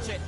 Watch it!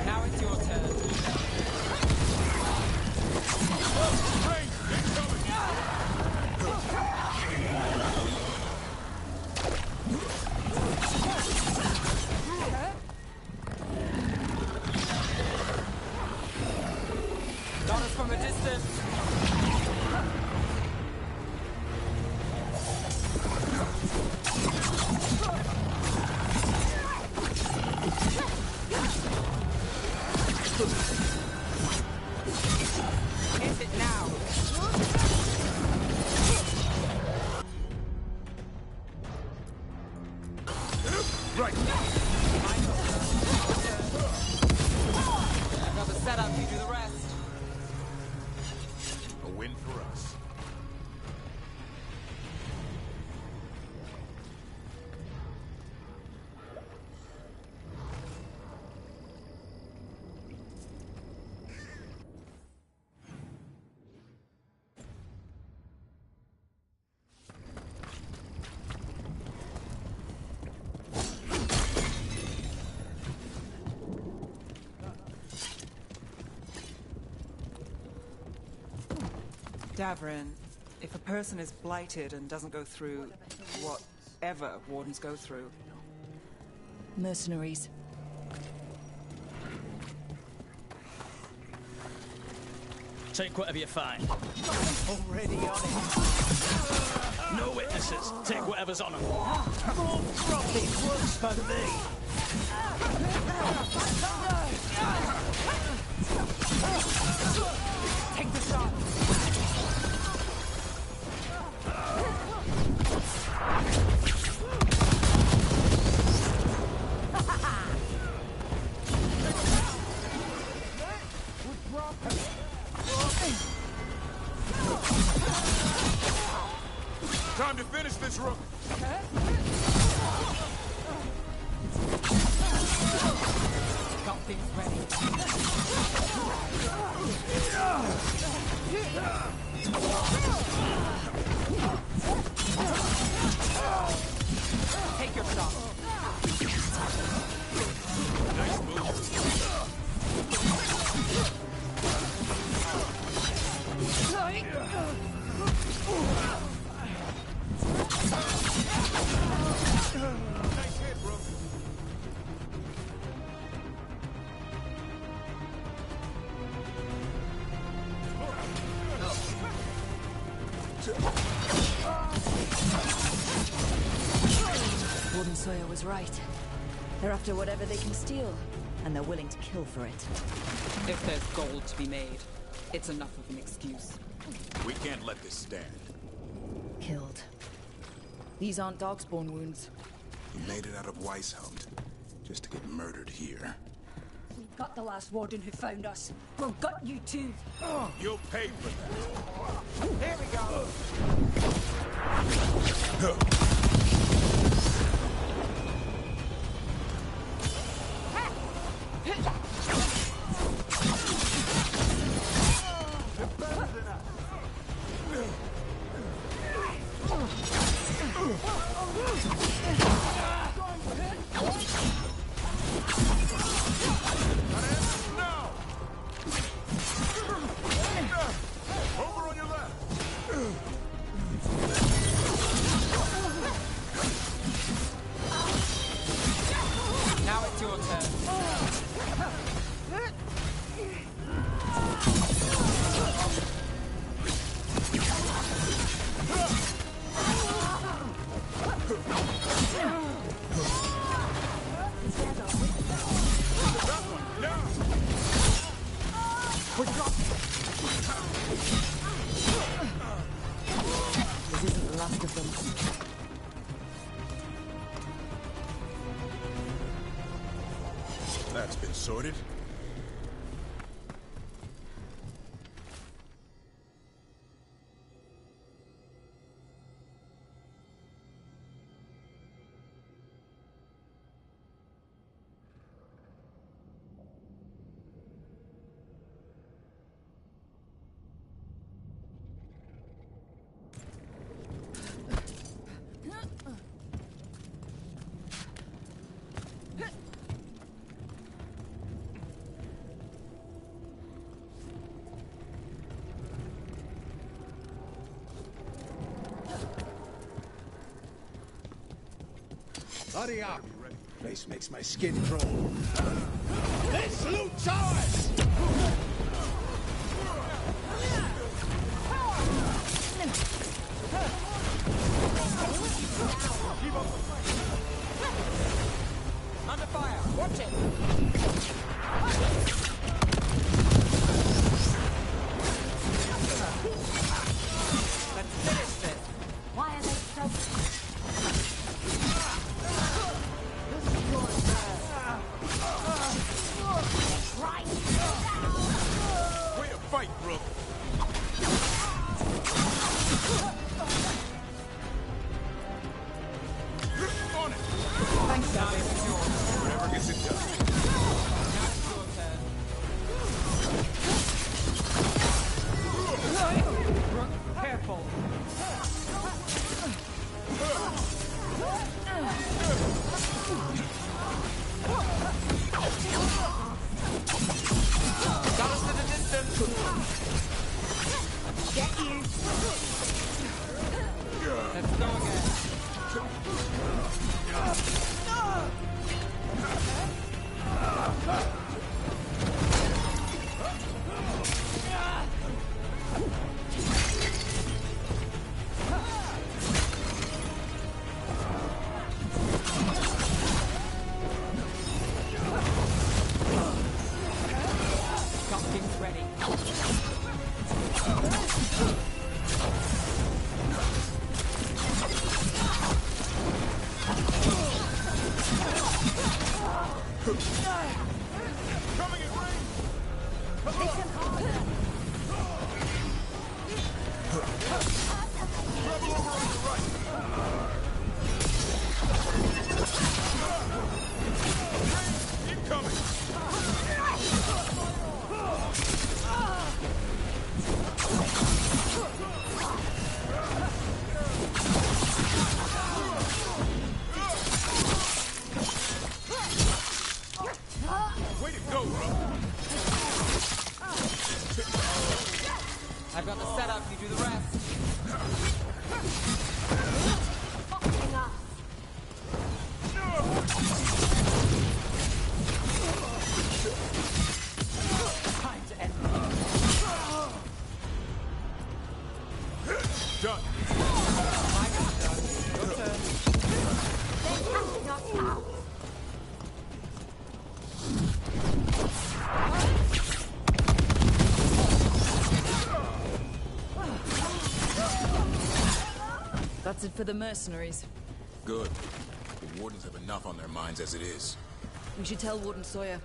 Now it's your turn. Got us from a distance. Hit it now. Right. I've got the setup, you do the rest. A win for us. Davrin, if a person is blighted and doesn't go through whatever wardens go through... Mercenaries. Take whatever you find. Already on it. No witnesses. Take whatever's on them. More profit works for me. Take the shot. Time to finish this, Rook. Got things ready. Take your shot. Nice move. Nice hit, Rook. Warden Sawyer was right. They're after whatever they can steal, and they're willing to kill for it. If there's gold to be made, it's enough of an excuse. We can't let this stand. Killed. These aren't Darkspawn wounds. He made it out of Weishaupt, just to get murdered here. We got the last warden who found us. We'll gut you too. You'll pay for that. Here we go. Over on your left. Now it's your turn. This isn't the last of them. That's been sorted. Hurry up! Place makes my skin crawl. Let's loot towers! Under fire. Watch it. Let's finish this. Why are they so... Right. Way to fight, Rook. On it. Thanks, guys. It's yours. Whatever gets it done. Now it's your turn. Rook, careful. Got us to the distance. Get you. Let's go again. Got things ready. Coming in range. Trouble over on your right. Incoming. Way to go, Rook. I've got the setup, you do the rest. Fucking us. Time to end. Done. That's it for the mercenaries. Good. The Wardens have enough on their minds as it is. We should tell Warden Sawyer.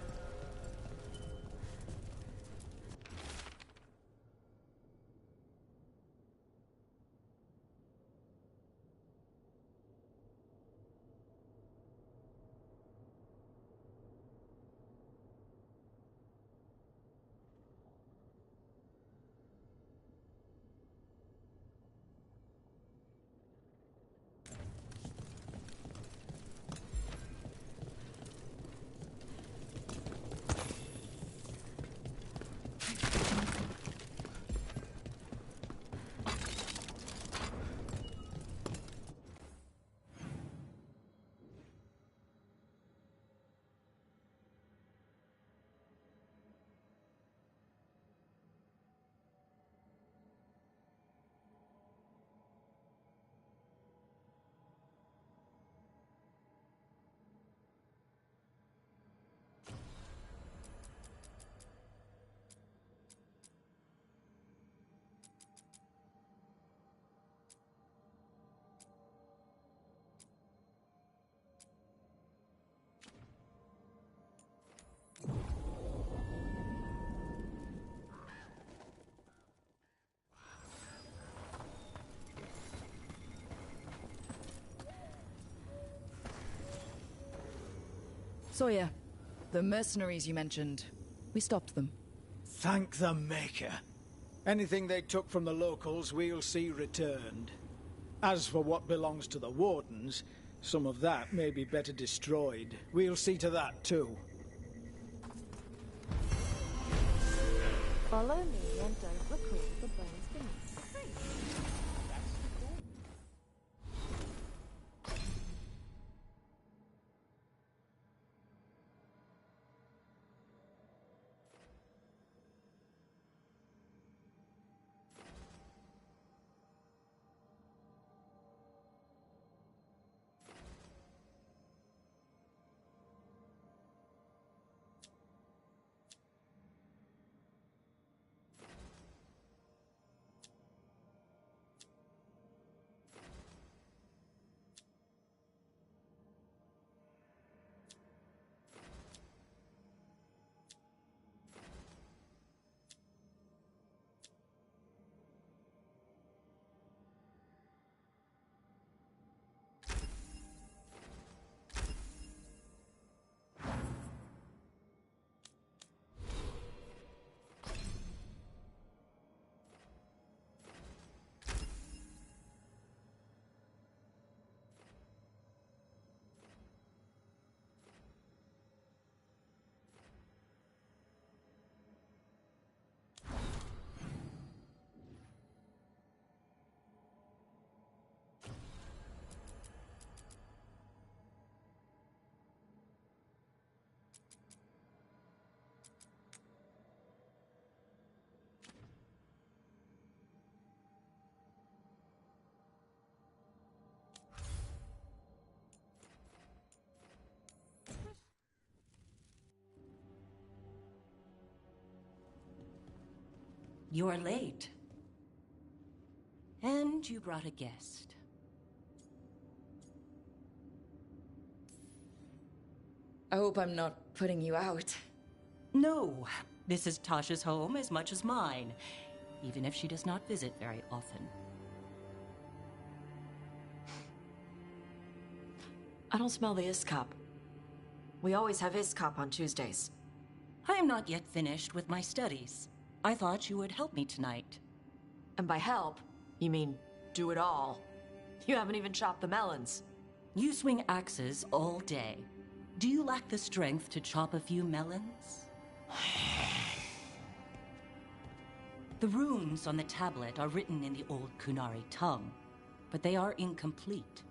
Sawyer, the mercenaries you mentioned, we stopped them. Thank the Maker. Anything they took from the locals, we'll see returned. As for what belongs to the Wardens, some of that may be better destroyed. We'll see to that, too. Follow me and don't record the bones beneath. You're late. And you brought a guest. I hope I'm not putting you out. No, this is Tasha's home as much as mine, even if she does not visit very often. I don't smell the Iskop. We always have Iskop on Tuesdays. I am not yet finished with my studies. I thought you would help me tonight. And by help, you mean do it all. You haven't even chopped the melons. You swing axes all day. Do you lack the strength to chop a few melons? The runes on the tablet are written in the old Kunari tongue, but they are incomplete.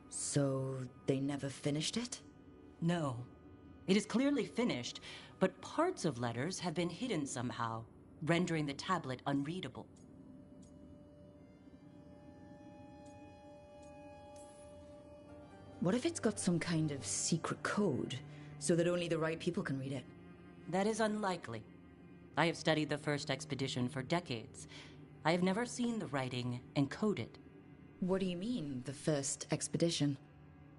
So they never finished it? No. It is clearly finished, but parts of letters have been hidden somehow, rendering the tablet unreadable. What if it's got some kind of secret code, so that only the right people can read it? That is unlikely. I have studied the first expedition for decades. I have never seen the writing encoded. What do you mean, the first expedition?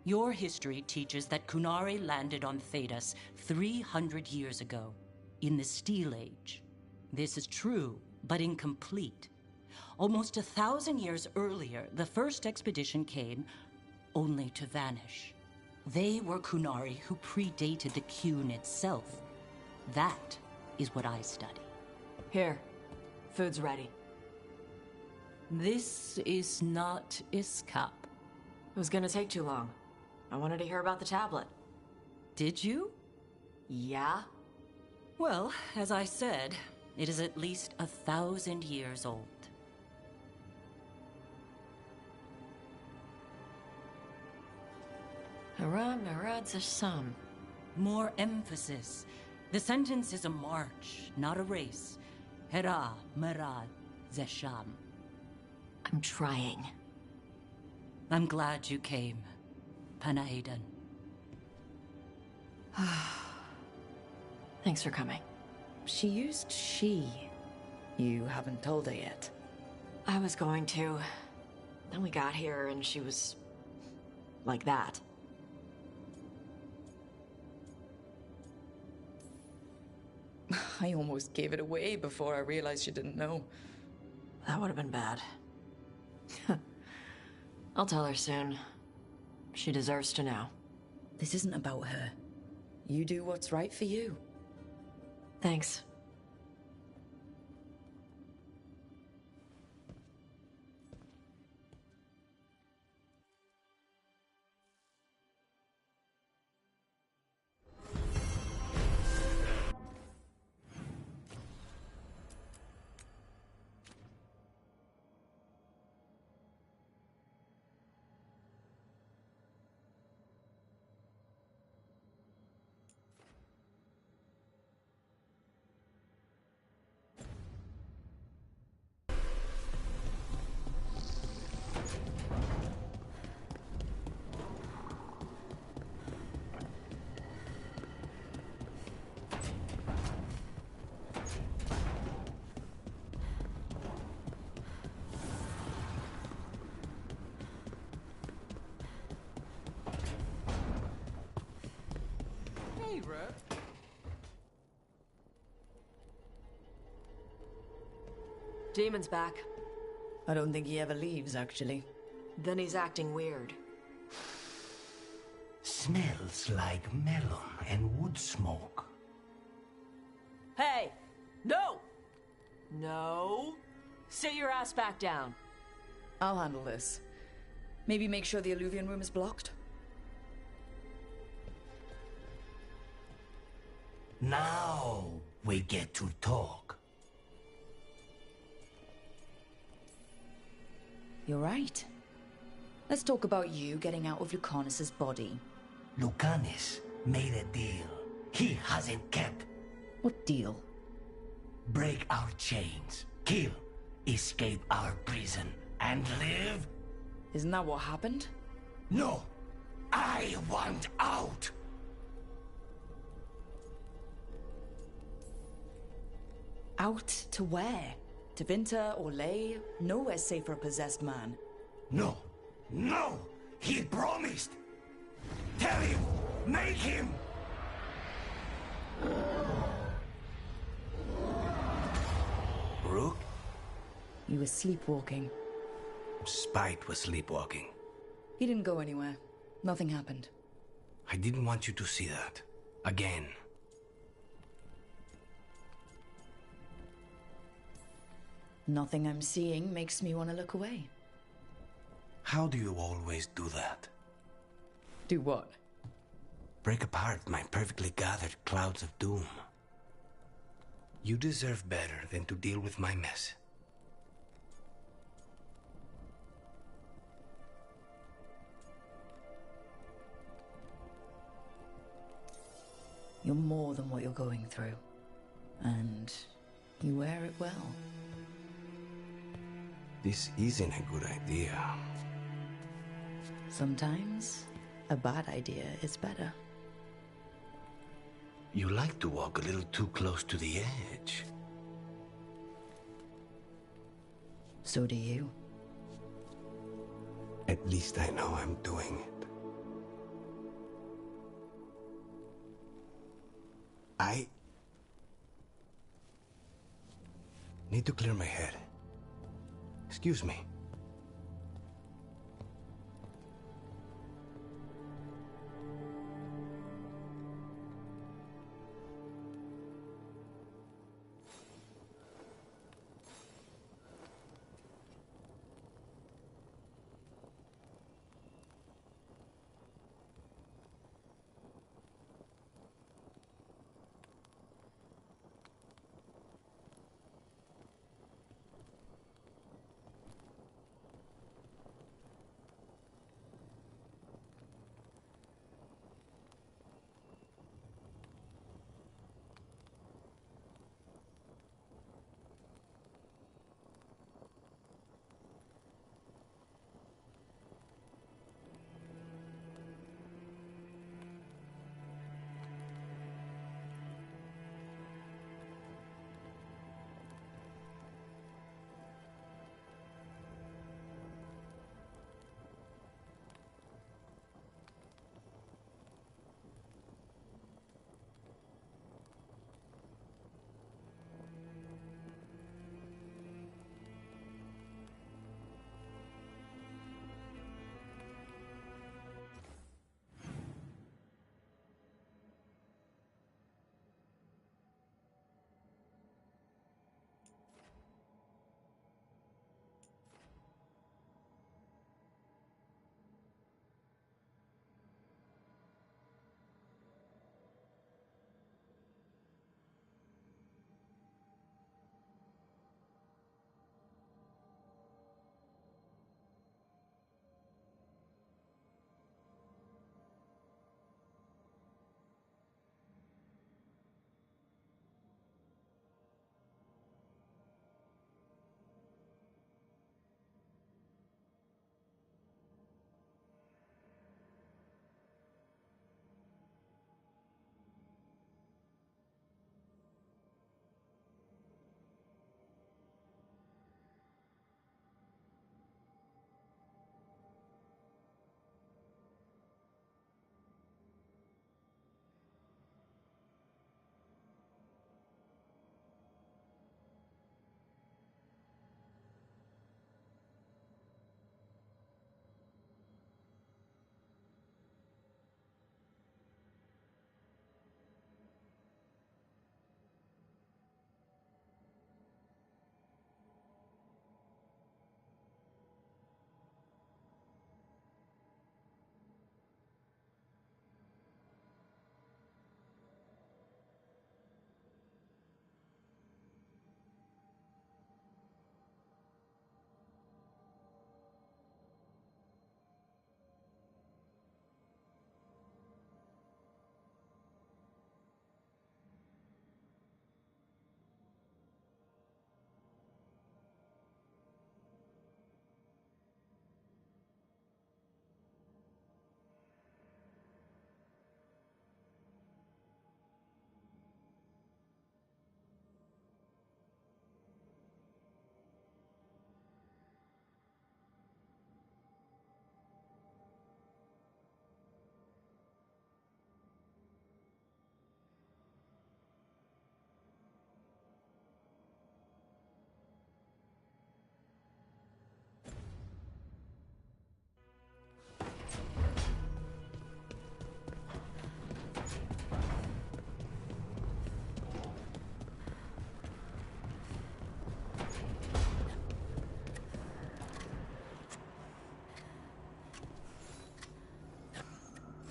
Your history teaches that Kunari landed on Thedas 300 years ago, in the Steel Age. This is true, but incomplete. Almost 1,000 years earlier, the first expedition came only to vanish. They were Kunari who predated the Qun itself. That is what I study. Here. Food's ready. This is not Iskap. It was gonna take too long. I wanted to hear about the tablet. Did you? Yeah? Well, as I said, it is at least 1,000 years old. Hara Marad Zasham. More emphasis. The sentence is a march, not a race. Hera Marad Zesham. I'm trying. I'm glad you came, Panaidan. Thanks for coming. She used she. You haven't told her yet. I was going to. Then we got here and she was... like that. I almost gave it away before I realized you didn't know. That would have been bad. I'll tell her soon. She deserves to know. This isn't about her. You do what's right for you. Thanks. Hey, Rip. Demon's back. I don't think he ever leaves, actually. Then he's acting weird. Smells like melon and wood smoke. Hey! No! No! Sit your ass back down. I'll handle this. Maybe make sure the Alluvion room is blocked? Now we get to talk. You're right. Let's talk about you getting out of Lucanus's body. Lucanus made a deal he hasn't kept. What deal? Break our chains, kill, escape our prison, and live? Isn't that what happened? No! I want out! Out to where? To Vinter or Lay? Nowhere's safe for a possessed man. No! No! He promised! Tell him! Make him! Rook? He was sleepwalking. Spite was sleepwalking. He didn't go anywhere. Nothing happened. I didn't want you to see that. Again. Nothing I'm seeing makes me want to look away. How do you always do that? Do what? Break apart my perfectly gathered clouds of doom. You deserve better than to deal with my mess. You're more than what you're going through. And you wear it well. This isn't a good idea. Sometimes, a bad idea is better. You like to walk a little too close to the edge. So do you. At least I know I'm doing it. I need to clear my head. Excuse me.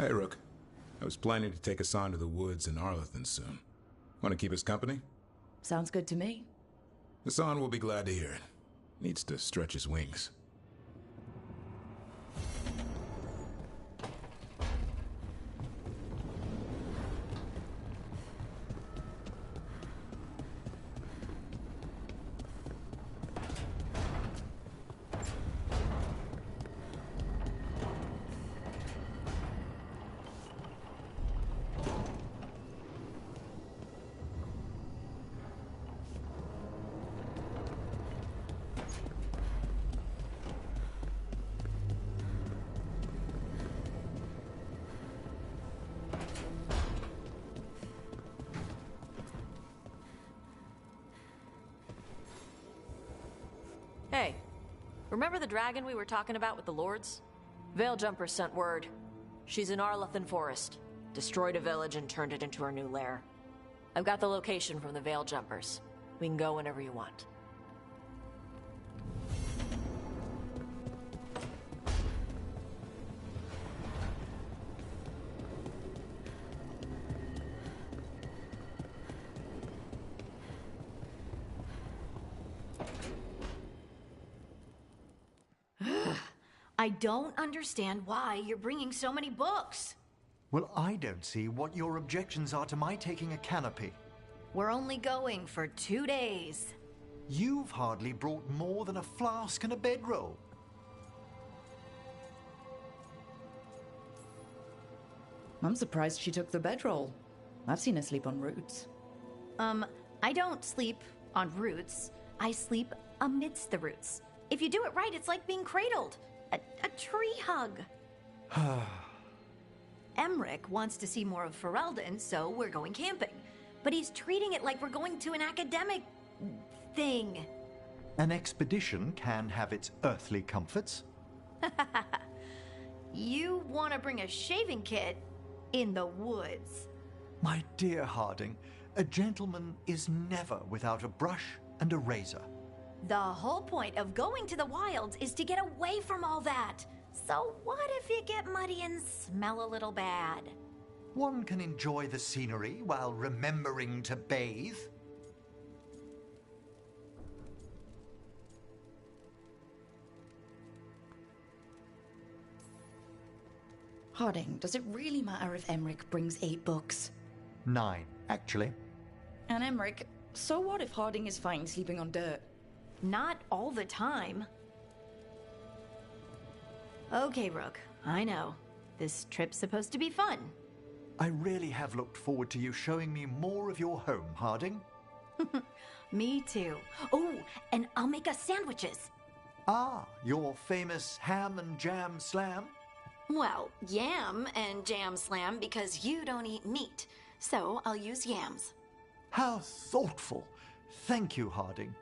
Hey, Rook. I was planning to take us on to the woods in Arlethan soon. Want to keep us company? Sounds good to me. Hassan will be glad to hear it. Needs to stretch his wings. Hey, remember the dragon we were talking about with the lords? Veiljumpers sent word. She's in Arlothan Forest. Destroyed a village and turned it into her new lair. I've got the location from the Veiljumpers. We can go whenever you want. I don't understand why you're bringing so many books. Well, I don't see what your objections are to my taking a canopy. We're only going for 2 days. You've hardly brought more than a flask and a bedroll. I'm surprised she took the bedroll. I've seen her sleep on roots. I don't sleep on roots. I sleep amidst the roots. If you do it right, it's like being cradled. A tree hug. Emmerich wants to see more of Ferelden, so we're going camping. But he's treating it like we're going to an academic thing. An expedition can have its earthly comforts. You want to bring a shaving kit in the woods. My dear Harding, a gentleman is never without a brush and a razor. The whole point of going to the wilds is to get away from all that. So what if you get muddy and smell a little bad? One can enjoy the scenery while remembering to bathe. Harding, does it really matter if Emmerich brings 8 books? 9, actually. And Emmerich, so what if Harding is fine sleeping on dirt? Not all the time. Okay, Rook, I know. This trip's supposed to be fun. I really have looked forward to you showing me more of your home, Harding. Me too. Oh, and I'll make us sandwiches. Ah, your famous ham and jam slam? Well, yam and jam slam because you don't eat meat. So I'll use yams. How thoughtful. Thank you, Harding.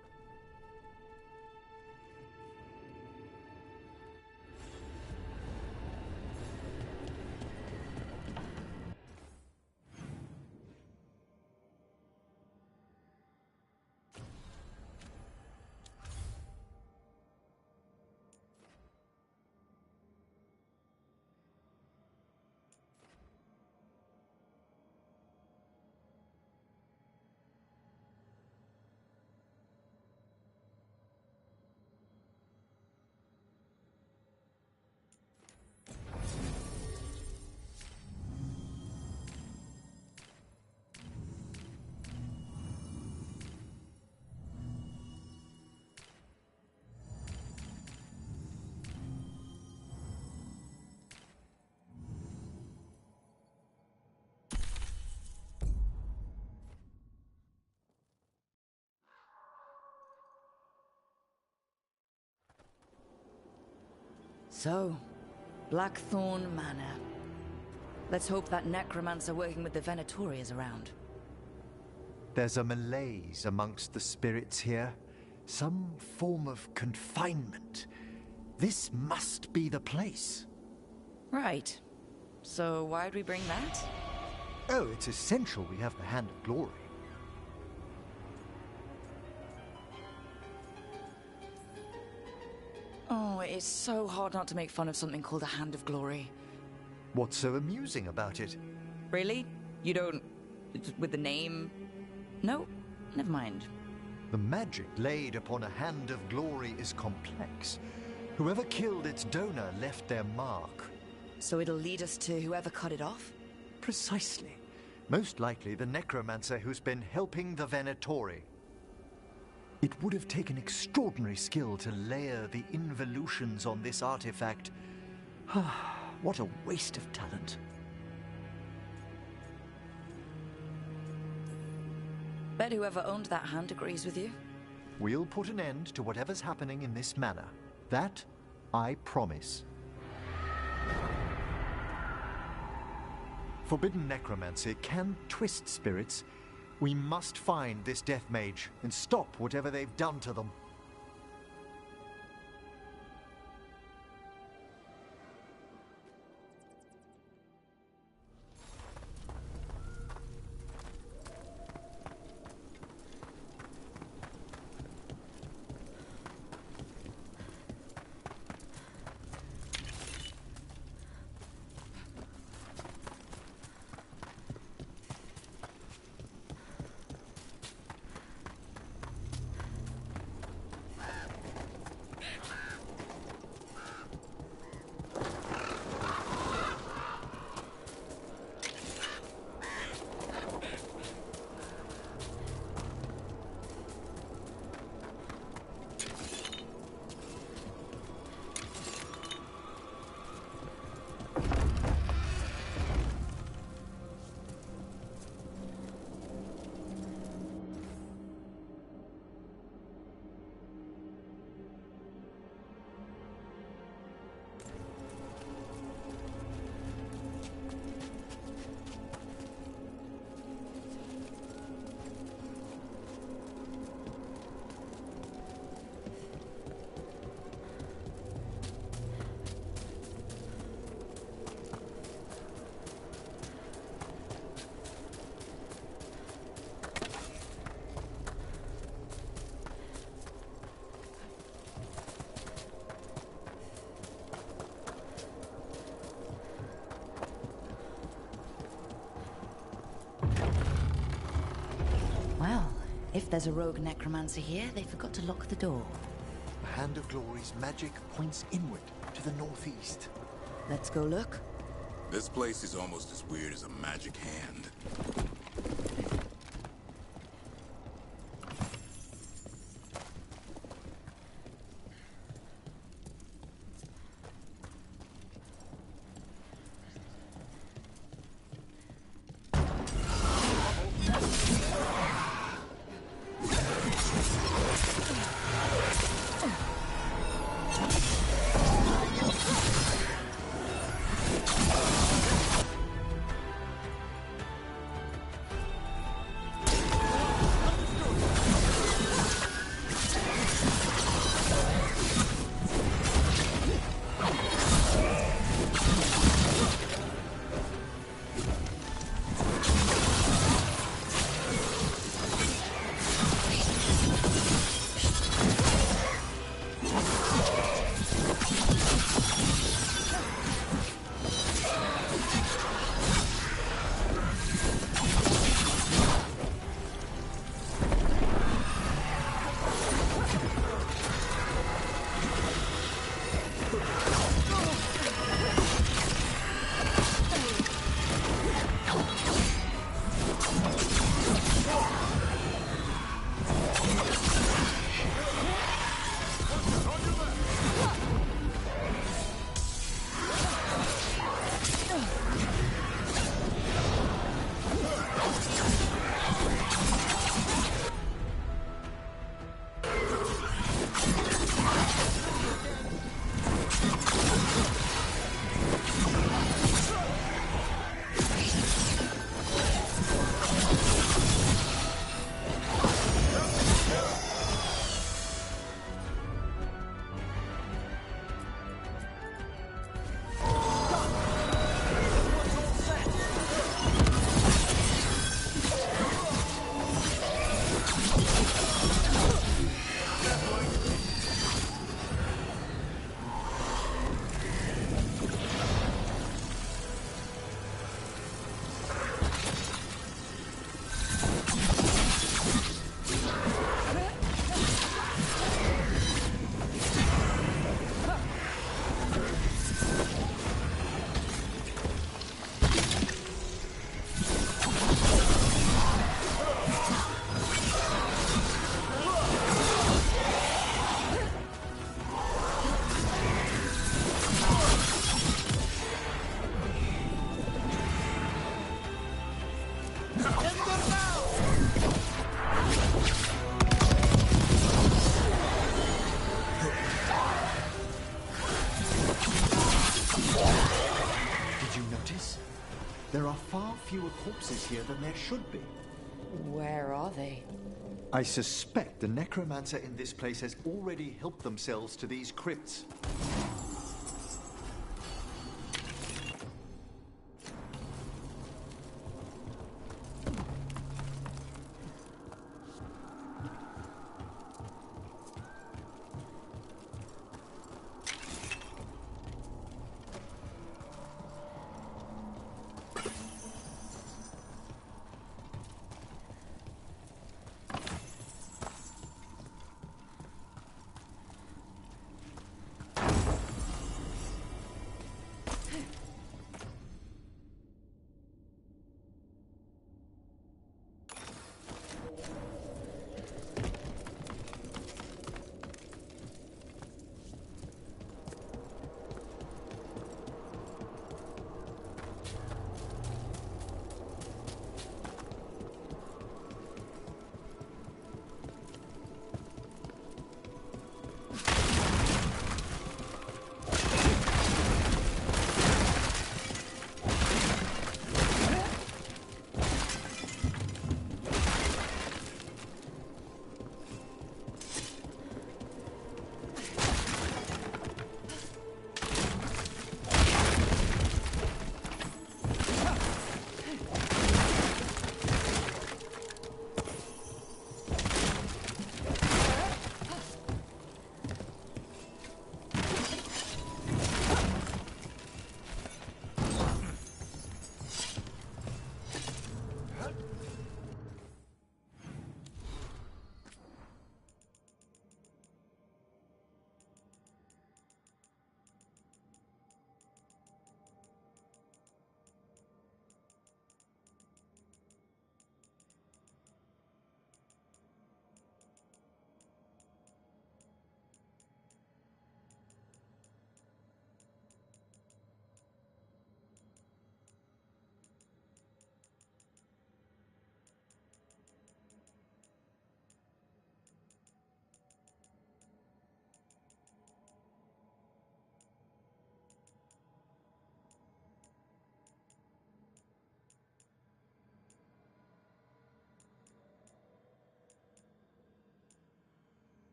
So, Blackthorn Manor. Let's hope that necromancer working with the Venatori is around. There's a malaise amongst the spirits here. Some form of confinement. This must be the place. Right. So why'd we bring that? Oh, it's essential we have the Hand of Glory. Oh, it's so hard not to make fun of something called a Hand of Glory. What's so amusing about it? Really? You don't... with the name? No? Never mind. The magic laid upon a Hand of Glory is complex. Whoever killed its donor left their mark. So it'll lead us to whoever cut it off? Precisely. Most likely the necromancer who's been helping the Venatori. It would have taken extraordinary skill to layer the involutions on this artifact. What a waste of talent. Bet whoever owned that hand agrees with you. We'll put an end to whatever's happening in this manor. That I promise. Forbidden necromancy can twist spirits. We must find this death mage and stop whatever they've done to them. There's a rogue necromancer here. They forgot to lock the door. The Hand of Glory's magic points inward to the northeast. Let's go look. This place is almost as weird as a magic hand. There are far fewer corpses here than there should be. Where are they? I suspect the necromancer in this place has already helped themselves to these crypts.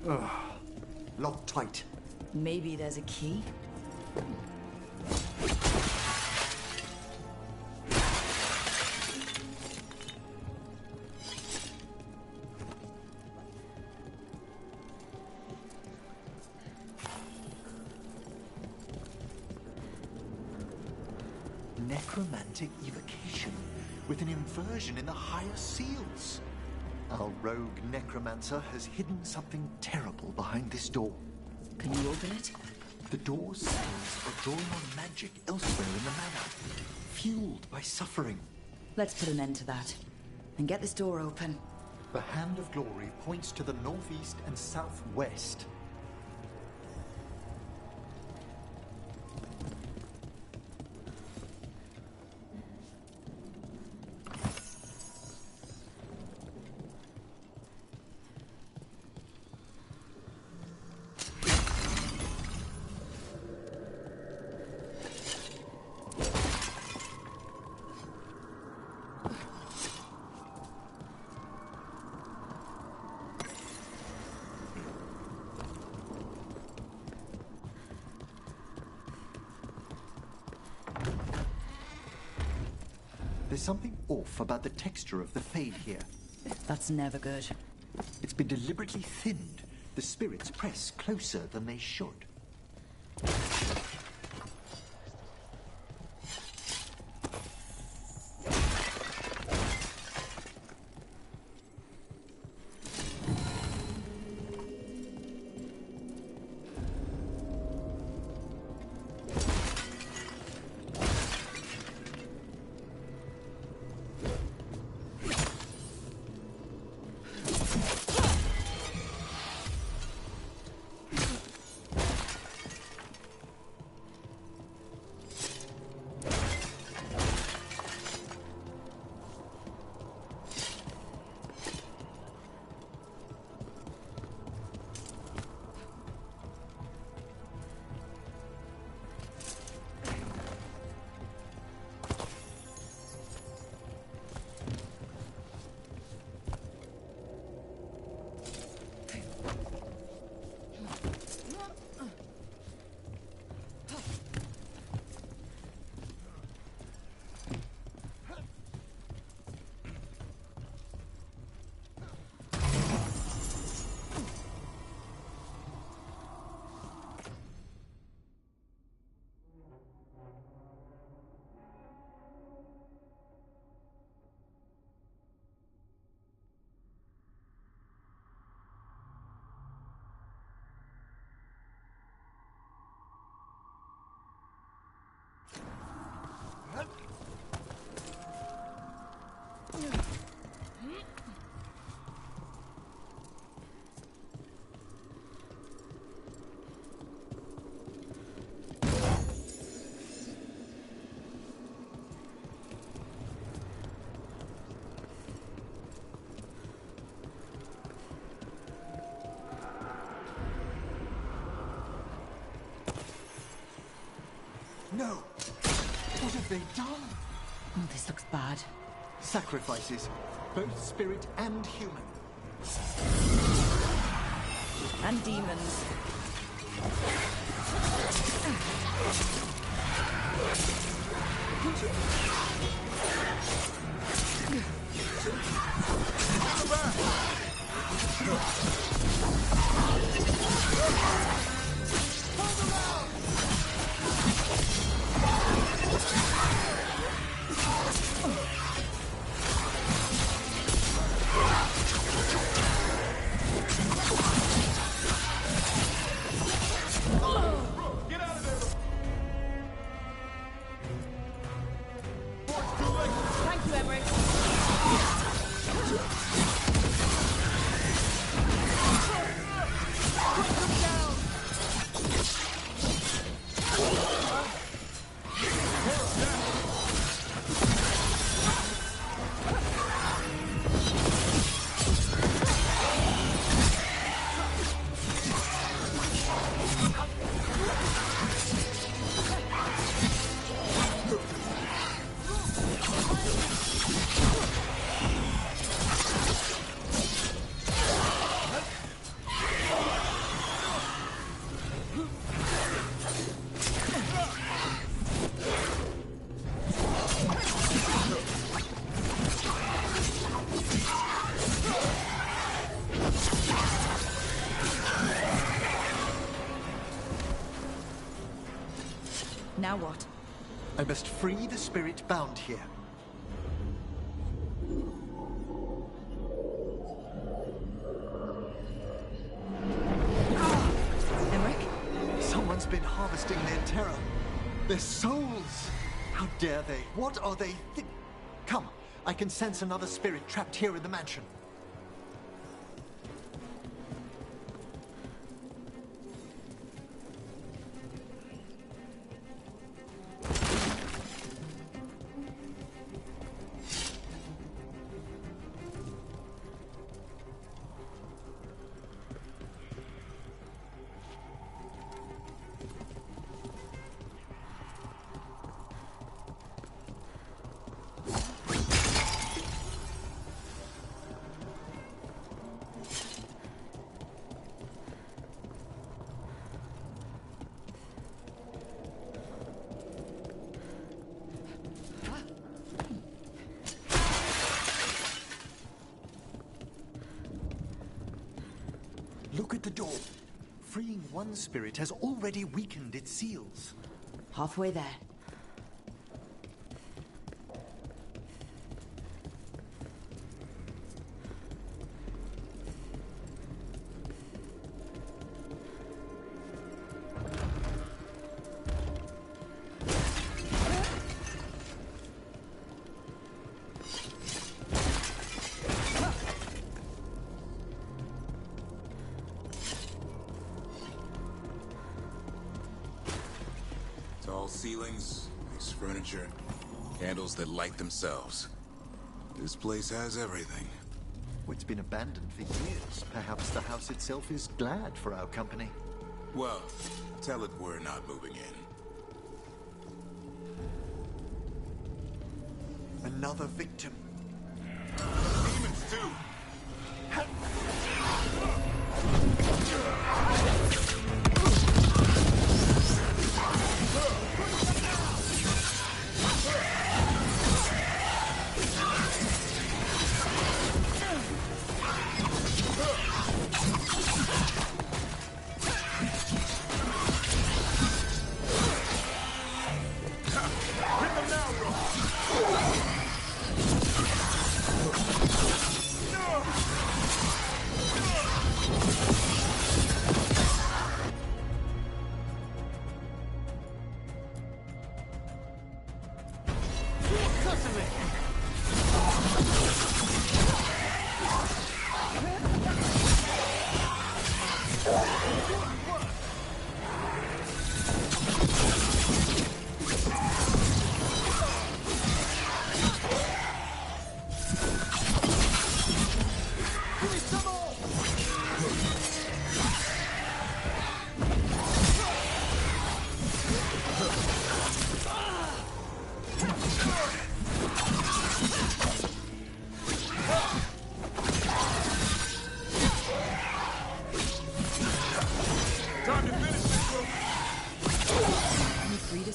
Ugh. Locked tight. Maybe there's a key? Necromantic evocation, with an inversion in the higher seals. Our rogue necromancer has hidden something terrible behind this door. Can you open it? The door's seals are drawing on magic elsewhere in the manor, fueled by suffering. Let's put an end to that, and get this door open. The Hand of Glory points to the northeast and southwest. There's something off about the texture of the fade here. That's never good. It's been deliberately thinned. The spirits press closer than they should. No! What have they done? Oh, this looks bad. Sacrifices, both spirit and human. And demons. Thank you, Emmerich. Now what? I must free the spirit bound here. Emmerich? Someone's been harvesting their terror. Their souls! How dare they? What are they Come, I can sense another spirit trapped here in the mansion. Look at the door. Freeing one spirit has already weakened its seals. Halfway there. Tall ceilings, nice furniture, candles that light themselves. This place has everything. It's been abandoned for years. Perhaps the house itself is glad for our company. Well, tell it we're not moving in. Another victim. Demons, too!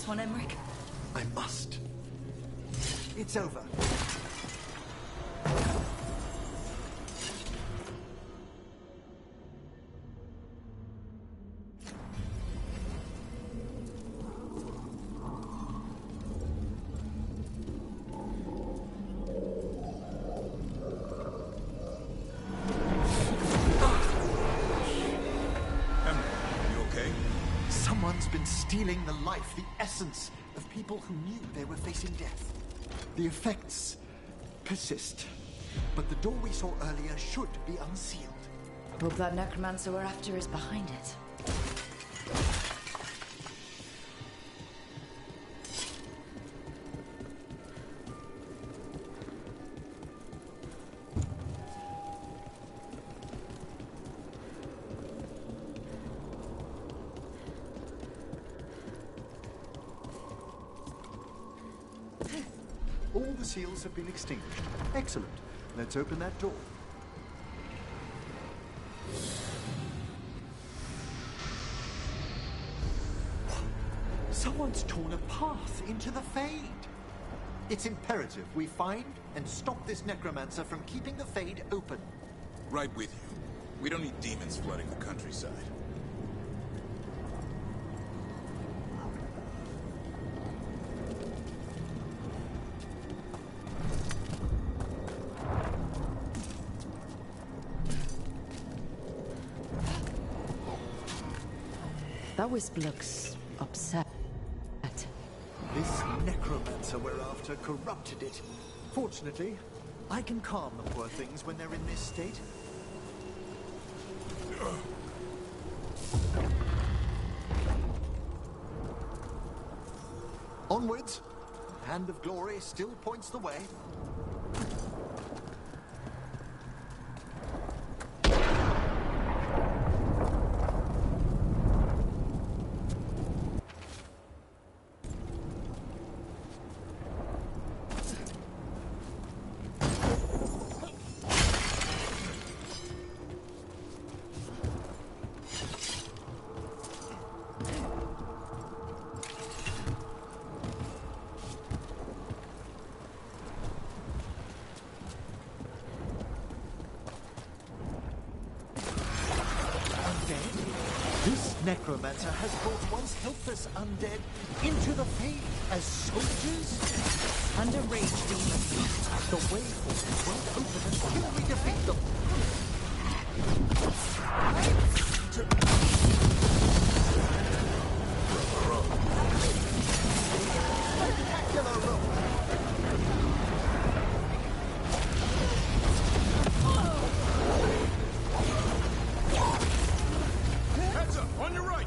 One, Emmerich? I must. It's over. Someone's been stealing the life, the essence of people who knew they were facing death. The effects persist, but the door we saw earlier should be unsealed. Hope that necromancer we're after is behind it. All the seals have been extinguished. Excellent. Let's open that door. Someone's torn a path into the Fade. It's imperative we find and stop this necromancer from keeping the Fade open. Right with you. We don't need demons flooding the countryside. That wisp looks upset. This necromancer we're after corrupted it. Fortunately, I can calm the poor things when they're in this state. Onwards! Hand of Glory still points the way. Necromancer has brought once helpless undead into the faith as soldiers and a rage demon. The way forward won't open until we defeat them. Spectacular rope. Heads up, on your right!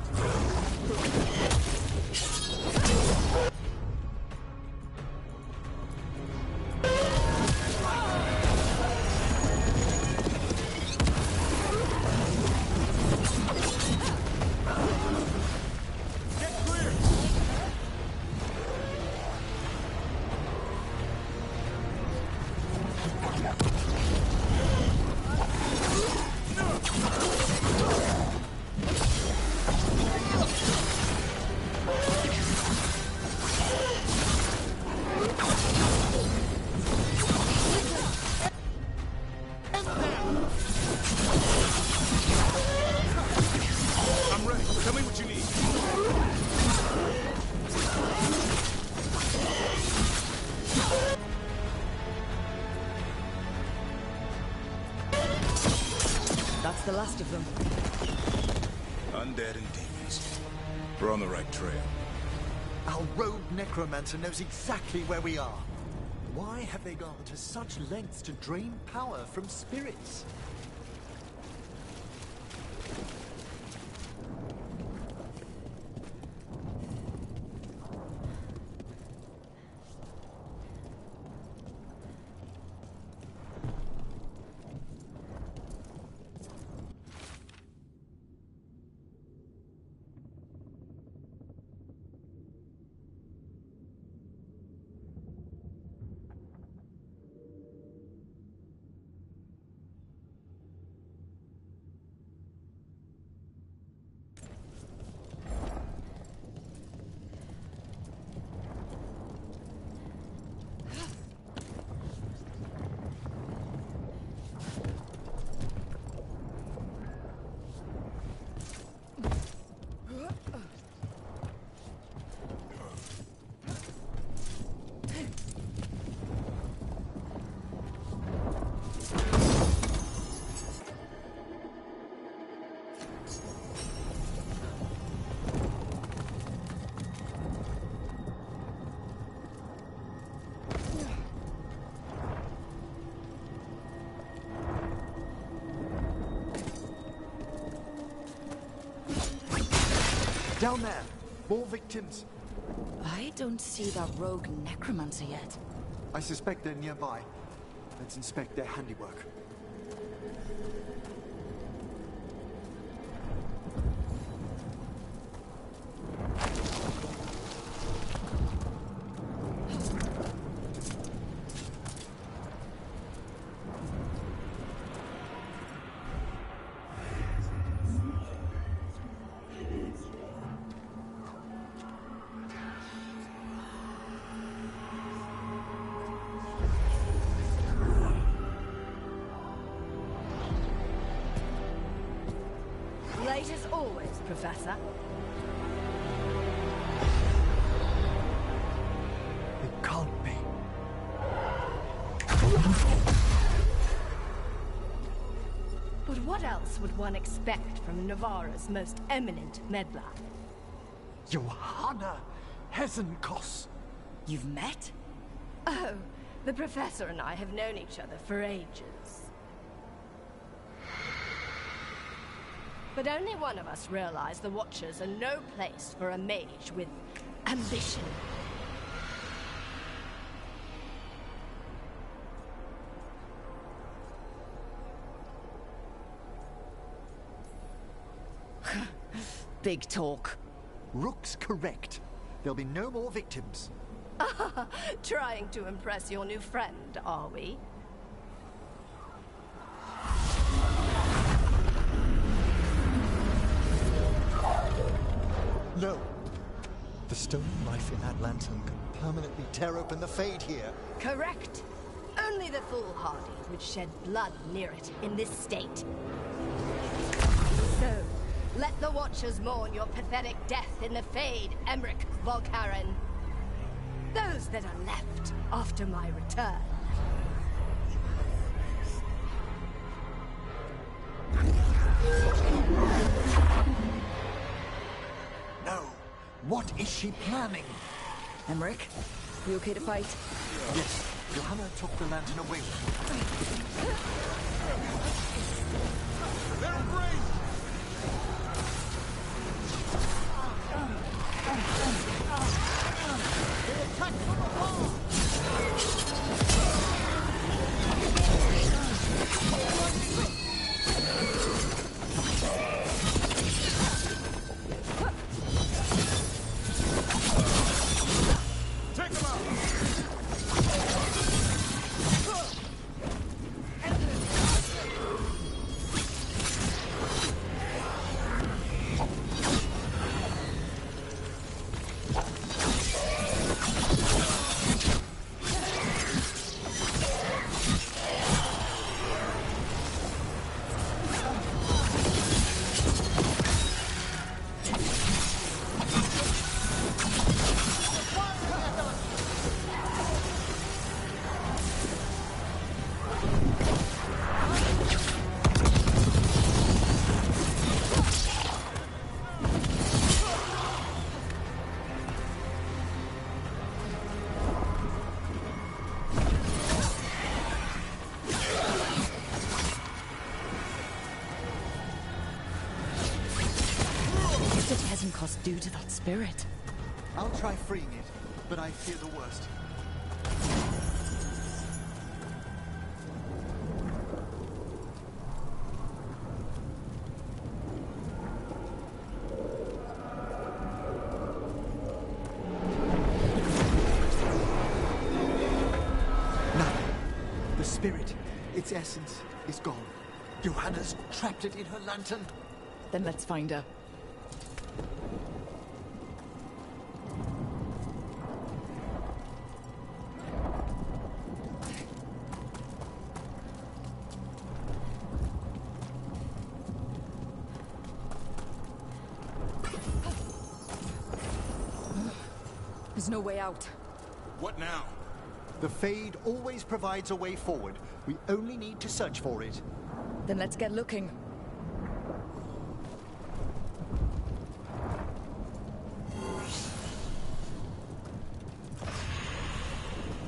That's the last of them. Undead and demons. We're on the right trail. Our rogue necromancer knows exactly where we are. Why have they gone to such lengths to drain power from spirits? Down there! More victims! I don't see that rogue necromancer yet. I suspect they're nearby. Let's inspect their handiwork. Late as always, Professor. It can't be. But what else would one expect from Navarra's most eminent meddler? Johanna Hesenkos. You've met? Oh, the Professor and I have known each other for ages. But only one of us realized the Watchers are no place for a mage with ambition. Big talk. Rook's correct. There'll be no more victims. Trying to impress your new friend, are we? No. The stolen life in that lantern can permanently tear open the Fade here. Correct. Only the foolhardy would shed blood near it in this state. So, let the Watchers mourn your pathetic death in the Fade, Emmerich Volkaren. Those that are left after my return. No. What is she planning? Emmerich, you okay to fight? Yes. Johanna took the lantern away with her. They're afraid! They attack from afar! Take them out! Do to that spirit? I'll try freeing it, but I fear the worst. Nothing. The spirit, its essence, is gone. Johanna's trapped it in her lantern. Then let's find her. There's no way out. What now? The Fade always provides a way forward. We only need to search for it. Then let's get looking.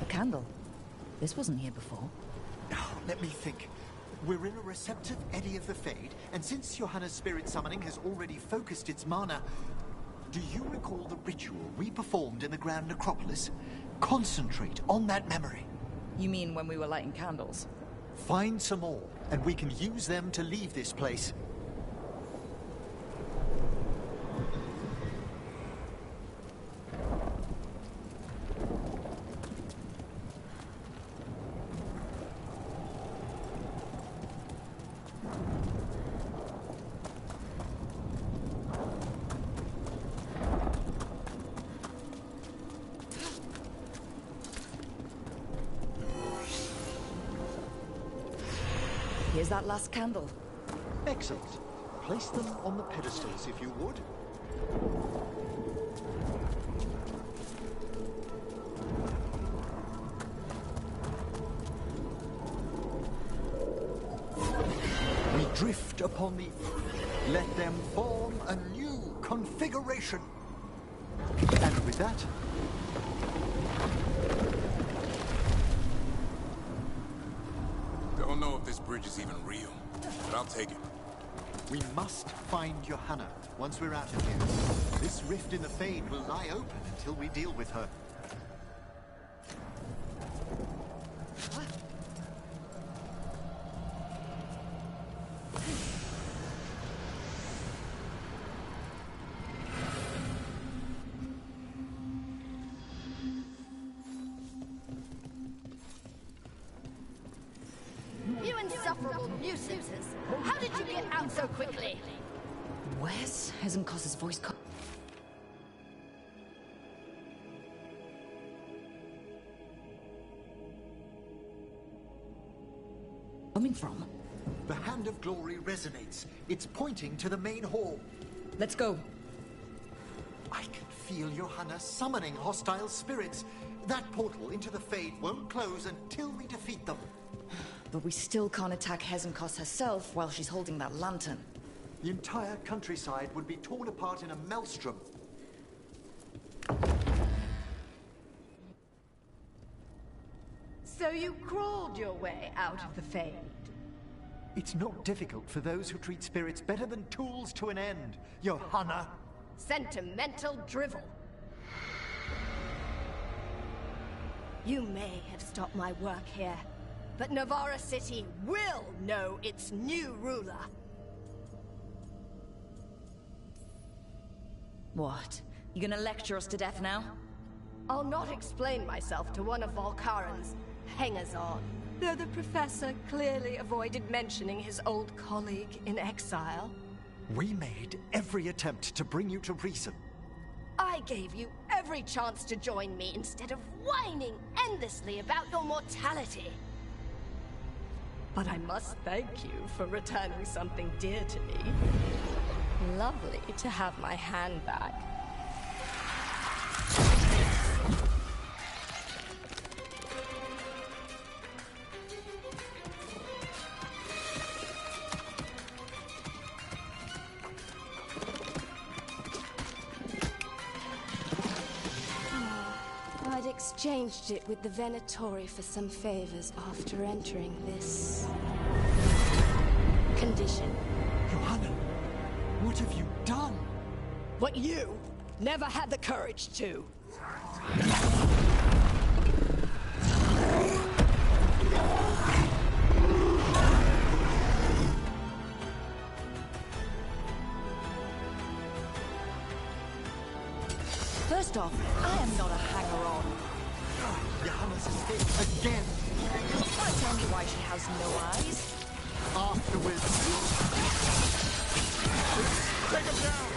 A candle. This wasn't here before. Now, let me think. We're in a receptive eddy of the Fade, and since Johanna's spirit summoning has already focused its mana, do you recall the ritual we performed in the Grand Necropolis? Concentrate on that memory. You mean when we were lighting candles? Find some more, and we can use them to leave this place. Here's that last candle. Excellent. Place them on the pedestals, if you would. We drift upon the... Let them form a new configuration. And with that, Don't know if this bridge is even real, but I'll take it. we must find Johanna once we're out of here. This rift in the Fade will lie open until we deal with her. You insufferable nuisances! How did you get out so quickly? Where's Hezenkos's voice coming from? The Hand of Glory resonates. It's pointing to the main hall. Let's go. I can feel Johanna summoning hostile spirits. That portal into the Fade won't close until we defeat them. But we still can't attack Hezenkos herself while she's holding that lantern. The entire countryside would be torn apart in a maelstrom. So you crawled your way out of the Fade? It's not difficult for those who treat spirits better than tools to an end, Johanna. Sentimental drivel. You may have stopped my work here, but Navarra City will know its new ruler. What? You gonna lecture us to death now? I'll not explain myself to one of Volkaren's hangers-on, though the professor clearly avoided mentioning his old colleague in exile. We made every attempt to bring you to reason. I gave you every chance to join me instead of whining endlessly about your mortality. But I must thank you for returning something dear to me. Lovely to have my hand back. I'd exchanged it with the Venatori for some favors after entering this condition. Johanna, what have you done? What you never had the courage to. First off, I am not a hanger-on. Johanna's escaped again. Wanna tell me why she has no eyes? Afterwards. Take him down!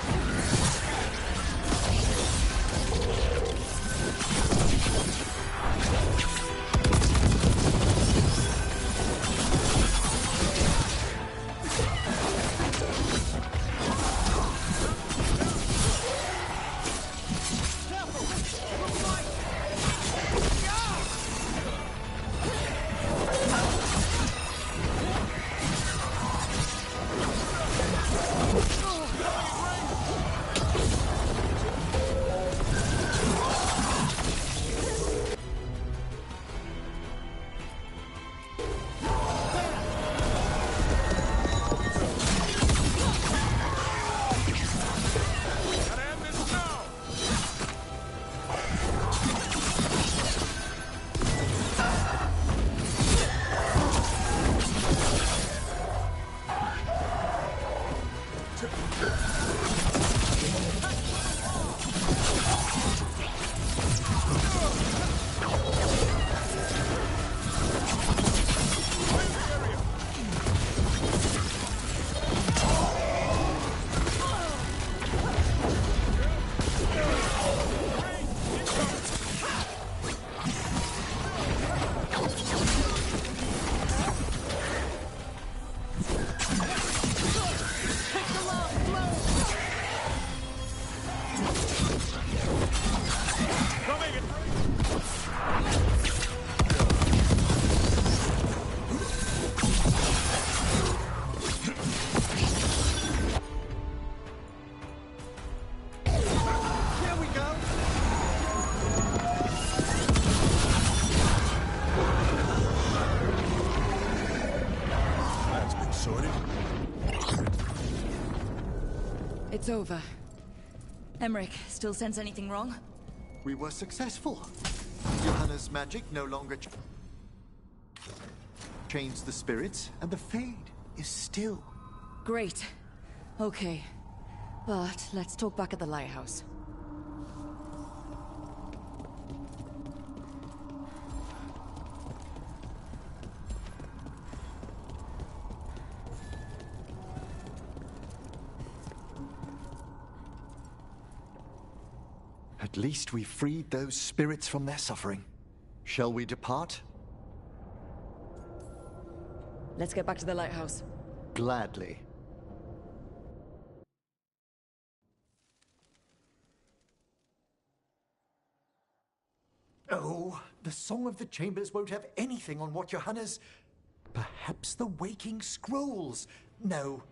It's over. Emmerich, still sense anything wrong? We were successful. Johanna's magic no longer changed the spirits, and the Fade is still. Great. Okay. But let's talk back at the lighthouse. At least we freed those spirits from their suffering. Shall we depart? Let's get back to the lighthouse. Gladly. Oh, the Song of the Chambers won't have anything on what Johanna's... Perhaps the Waking Scrolls? No.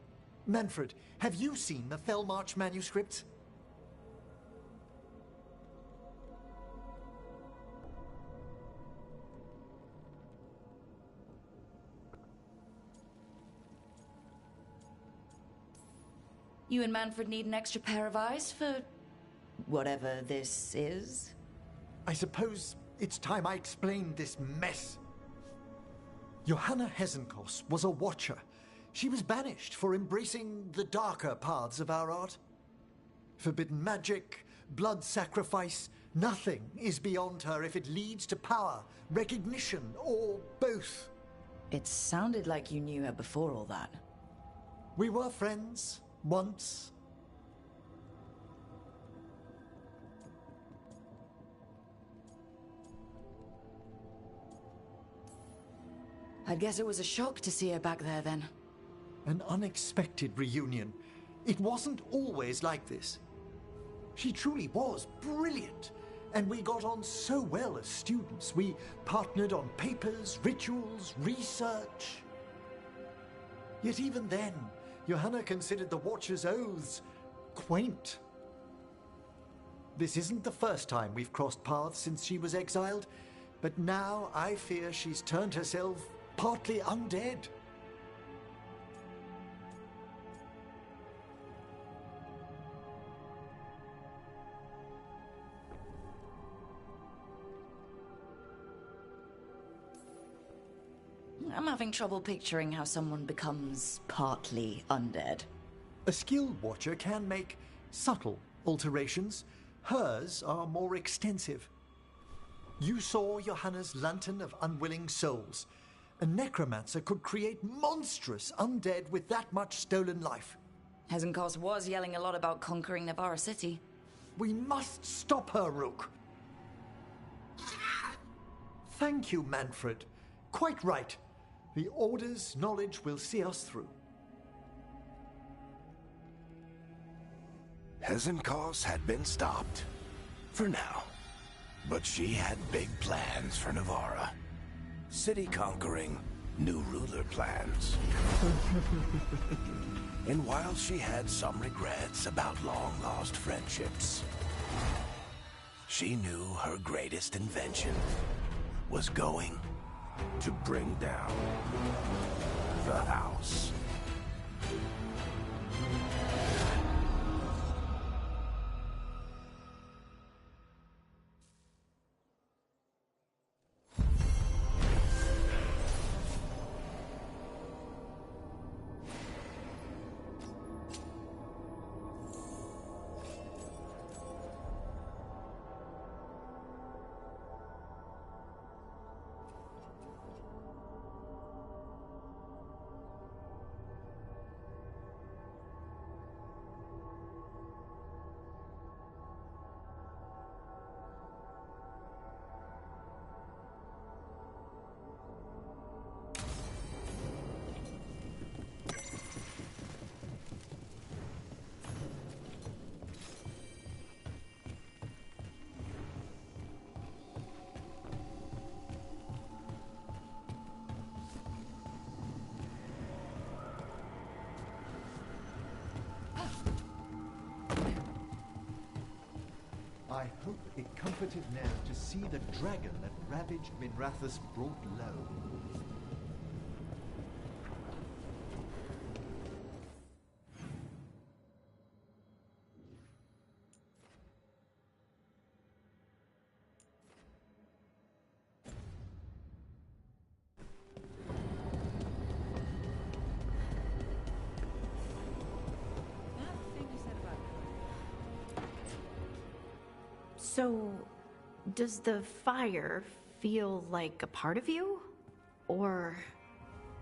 Manfred, have you seen the Fellmarch manuscripts? You and Manfred need an extra pair of eyes for... whatever this is? I suppose it's time I explained this mess. Johanna Hesenkos was a watcher. She was banished for embracing the darker paths of our art. Forbidden magic, blood sacrifice, nothing is beyond her if it leads to power, recognition, or both. It sounded like you knew her before all that. We were friends. Once. I guess it was a shock to see her back there then. An unexpected reunion. It wasn't always like this. She truly was brilliant, and we got on so well as students. We partnered on papers, rituals, research. Yet even then, Johanna considered the Watcher's oaths quaint. This isn't the first time we've crossed paths since she was exiled, but now I fear she's turned herself partly undead. I'm having trouble picturing how someone becomes partly undead. A skilled watcher can make subtle alterations. Hers are more extensive. You saw Johanna's Lantern of Unwilling Souls. A necromancer could create monstrous undead with that much stolen life. Hesenkos was yelling a lot about conquering Navarra City. We must stop her, Rook. Thank you, Manfred. Quite right. The Order's knowledge will see us through. Hesenkos had been stopped. For now. But she had big plans for Navarra. City conquering, new ruler plans. And while she had some regrets about long-lost friendships, she knew her greatest invention was going to bring down the house. I hope it comforted Nell to see the dragon that ravaged Minrathous brought low. So, does the fire feel like a part of you? Or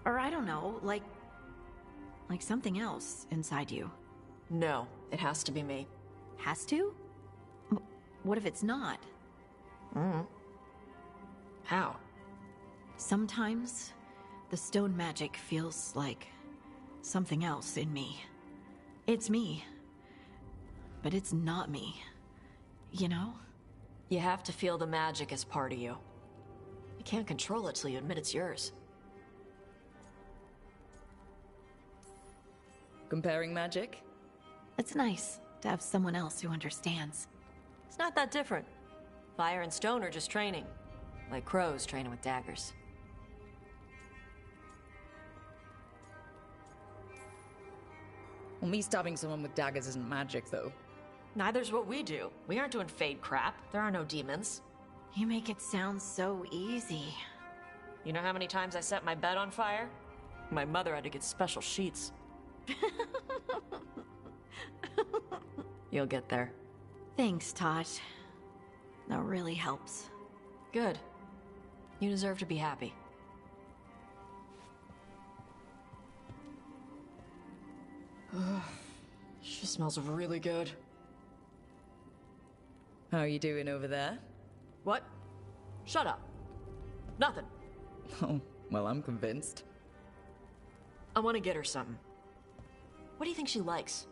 I don't know, like something else inside you? No, it has to be me. Has to? What if it's not? How? Sometimes the stone magic feels like something else in me. It's me, but it's not me. You know? You have to feel the magic as part of you. You can't control it till you admit it's yours. Comparing magic? It's nice to have someone else who understands. It's not that different. Fire and stone are just training. Like crows training with daggers. Well, me stabbing someone with daggers isn't magic, though. Neither's what we do. We aren't doing fade crap. There are no demons. You make it sound so easy. You know how many times I set my bed on fire? My mother had to get special sheets. You'll get there. Thanks, Tosh. That really helps. Good. You deserve to be happy. She smells really good. How are you doing over there? What? Shut up. Nothing. Oh, well, I'm convinced. I want to get her something. What do you think she likes?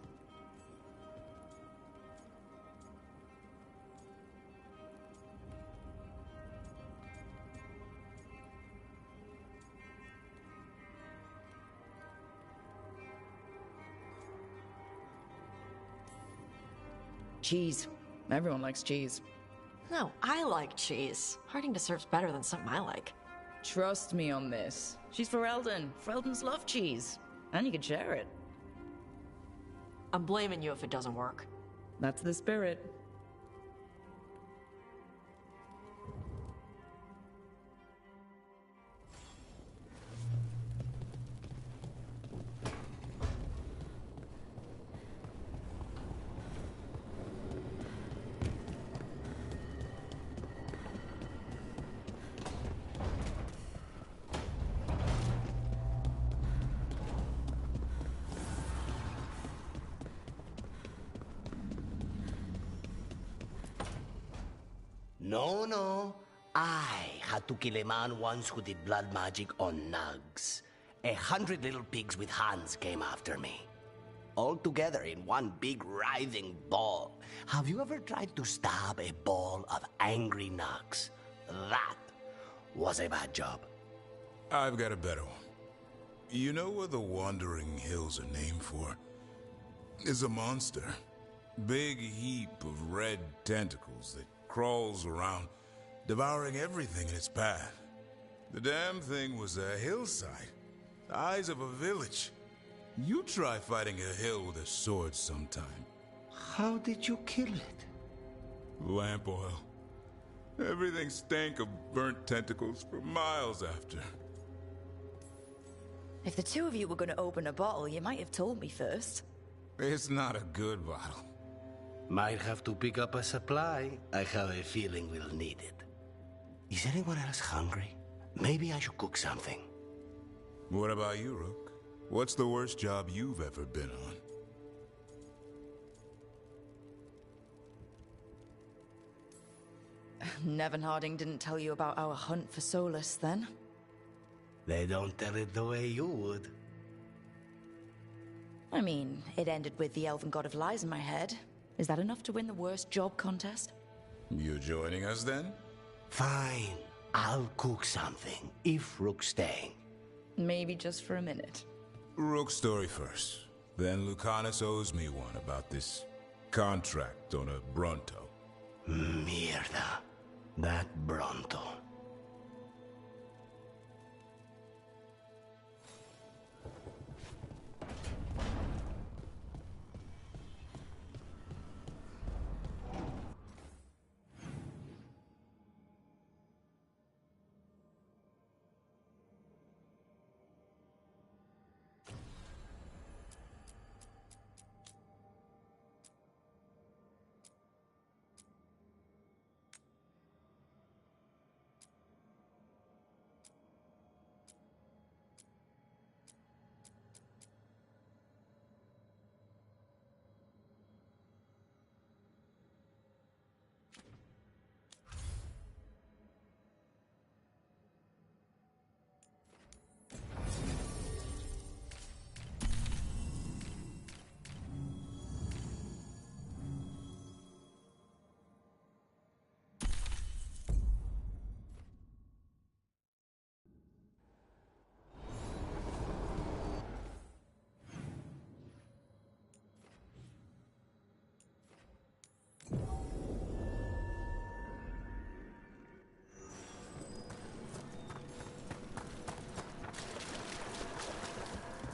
Cheese. Everyone likes cheese. No, I like cheese. Harding deserves better than something I like. Trust me on this. She's for Eldon. Eldons love cheese. And you can share it. I'm blaming you if it doesn't work. That's the spirit. No. I had to kill a man once who did blood magic on nugs. 100 little pigs with hands came after me. All together in one big writhing ball. Have you ever tried to stab a ball of angry nugs? That was a bad job. I've got a better one. You know what the Wandering Hills are named for? It's a monster. Big heap of red tentacles that crawls around, devouring everything in its path. The damn thing was a hillside, the size of a village. You try fighting a hill with a sword sometime. How did you kill it? Lamp oil. Everything stank of burnt tentacles for miles after. If the two of you were going to open a bottle, you might have told me first. It's not a good bottle. Might have to pick up a supply. I have a feeling we'll need it. Is anyone else hungry? Maybe I should cook something. What about you, Rook? What's the worst job you've ever been on? Nevin Harding didn't tell you about our hunt for Solus, then? They don't tell it the way you would. I mean, it ended with the Elven God of Lies in my head. Is that enough to win the worst job contest? You joining us, then? Fine. I'll cook something, if Rook's staying. Maybe just for a minute. Rook's story first. Then Lucanus owes me one about this contract on a Bronto. Mierda. That Bronto.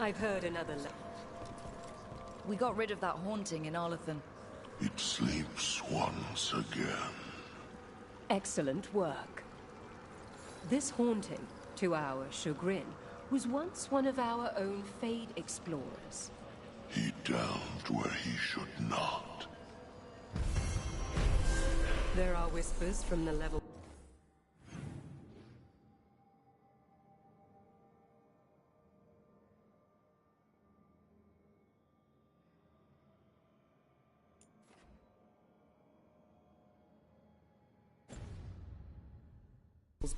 I've heard another We got rid of that haunting in Arlathan. It sleeps once again. Excellent work. This haunting, to our chagrin, was once one of our own Fade explorers. He delved where he should not. There are whispers from the level...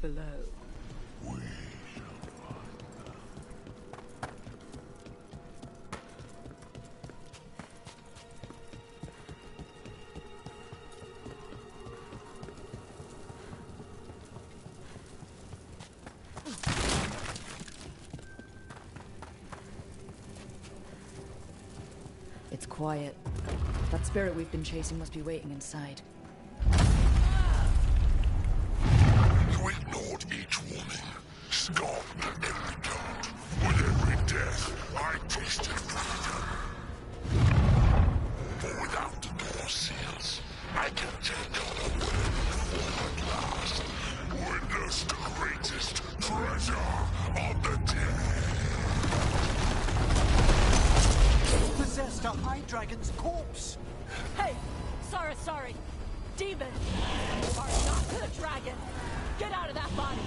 below. It's quiet. That spirit we've been chasing must be waiting inside. You ignored each warning, scoffed at every taunt. With every death, I tasted freedom. For without the door seals, I can take away at last. Witness the greatest treasure of the dead. Possessed a High Dragon's corpse! Hey! Sorry. Demon! You are not the dragon! Get out of that body!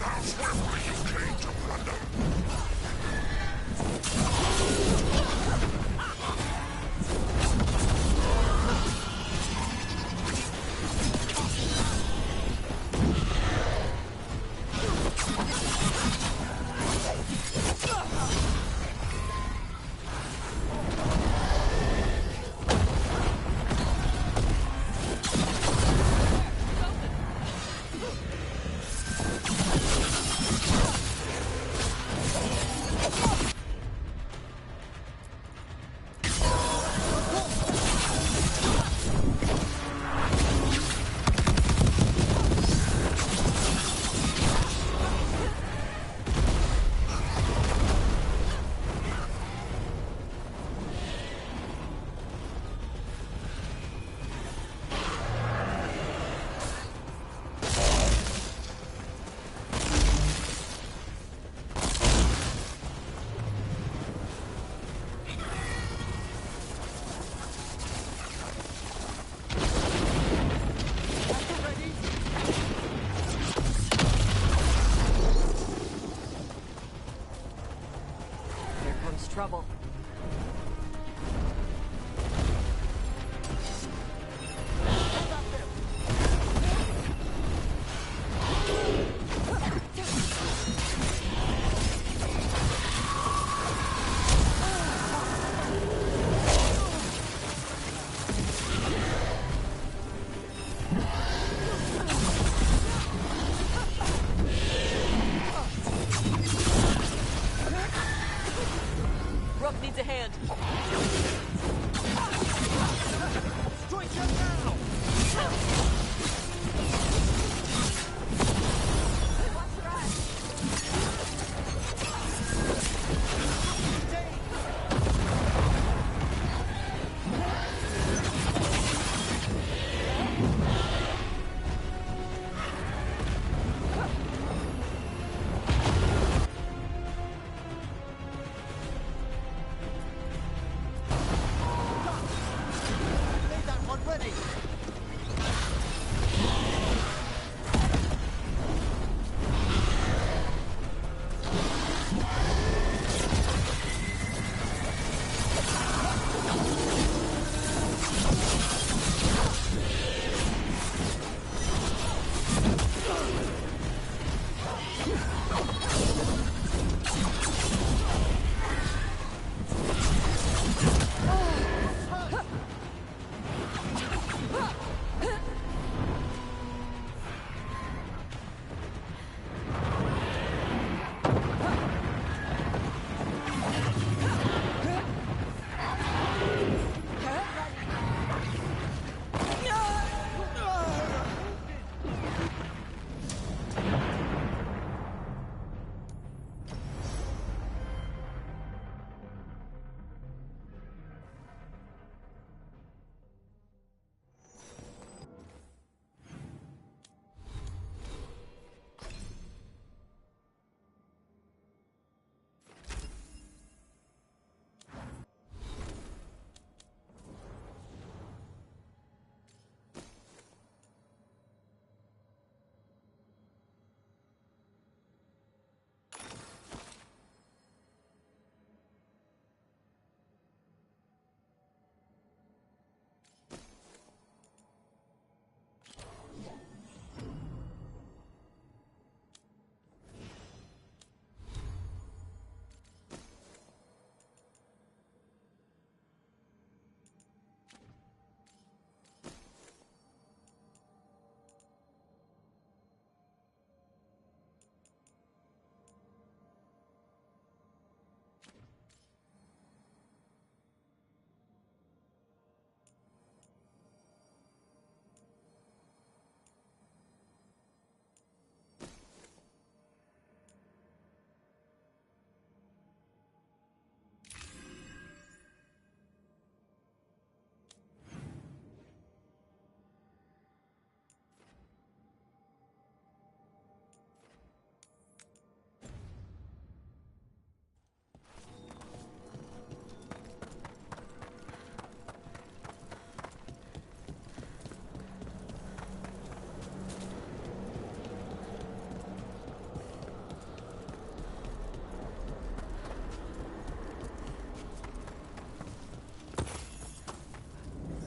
and how swiftly you came to plunder. Trouble. Rook needs a hand. Strike him now!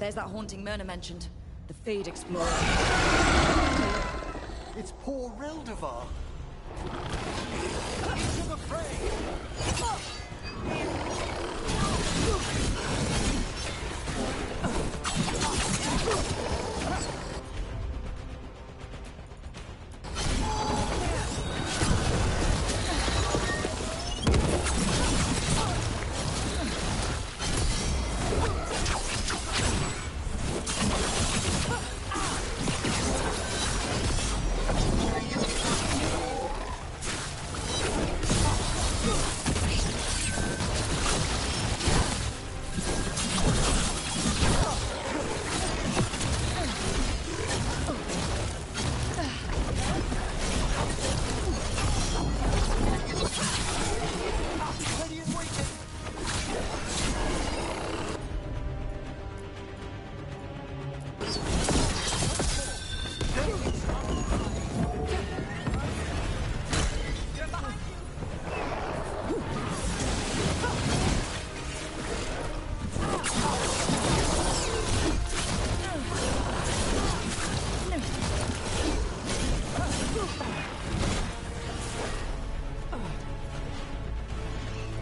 There's that haunting Myrna mentioned. The Fade Explorer. It's poor Reldevar. Into the fray!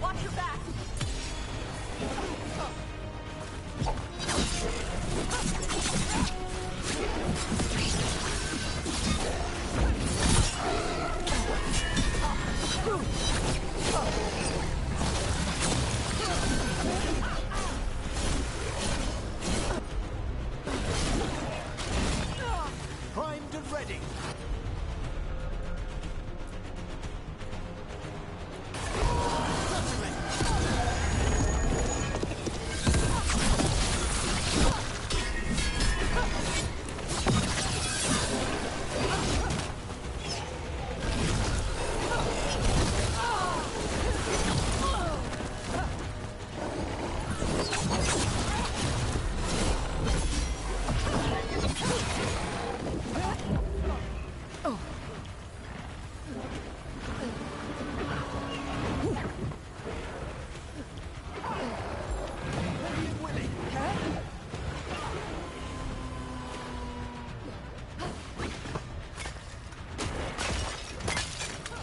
Watch your back! Primed and ready.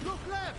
Look left!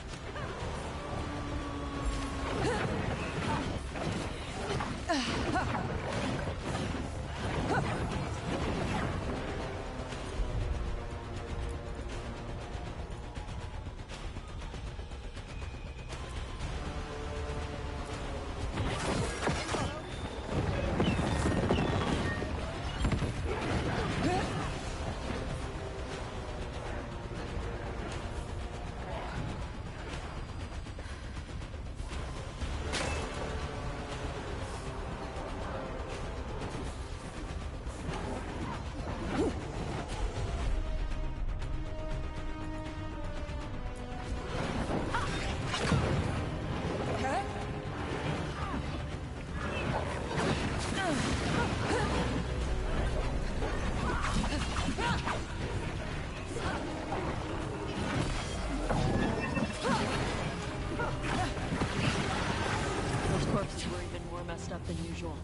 Those corpses were even more messed up than usual.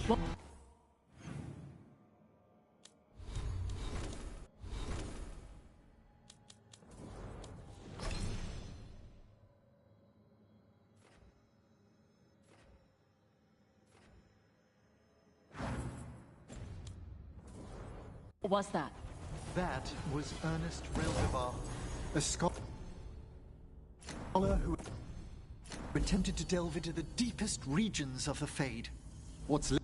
What was that? That was Ernest Reldevar, a scholar who attempted to delve into the deepest regions of the Fade. What's left?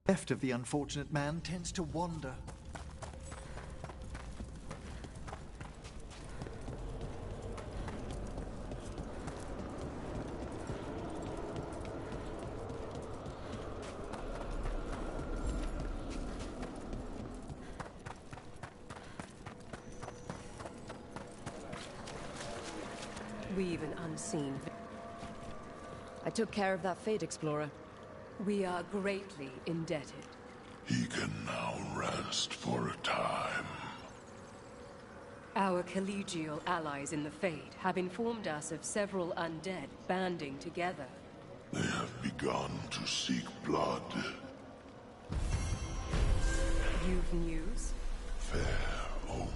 Left of the unfortunate man tends to wander. We've an unseen. I took care of that Fate Explorer. We are greatly indebted. He can now rest for a time. Our collegial allies in the Fade have informed us of several undead banding together. They have begun to seek blood. You've news? Fair omen.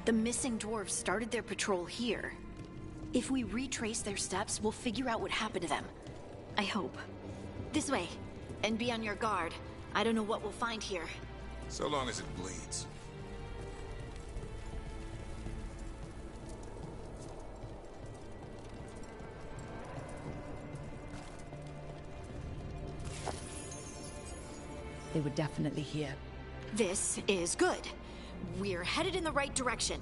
The missing dwarves started their patrol here. If we retrace their steps, we'll figure out what happened to them. I hope. This way. And be on your guard. I don't know what we'll find here. So long as it bleeds. They were definitely here. This is good. We're headed in the right direction.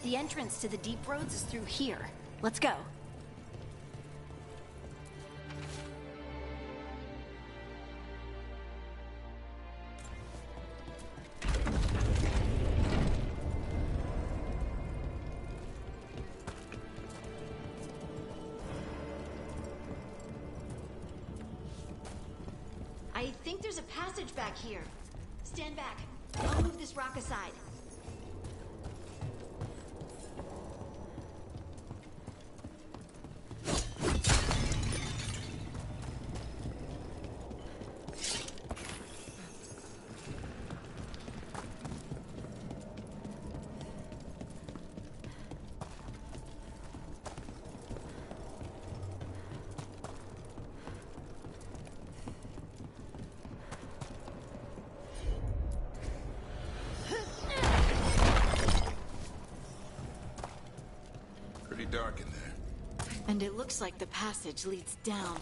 The entrance to the deep roads is through here. Let's go. I think there's a passage back here. Stand back. I'll move this rock aside. And it looks like the passage leads down.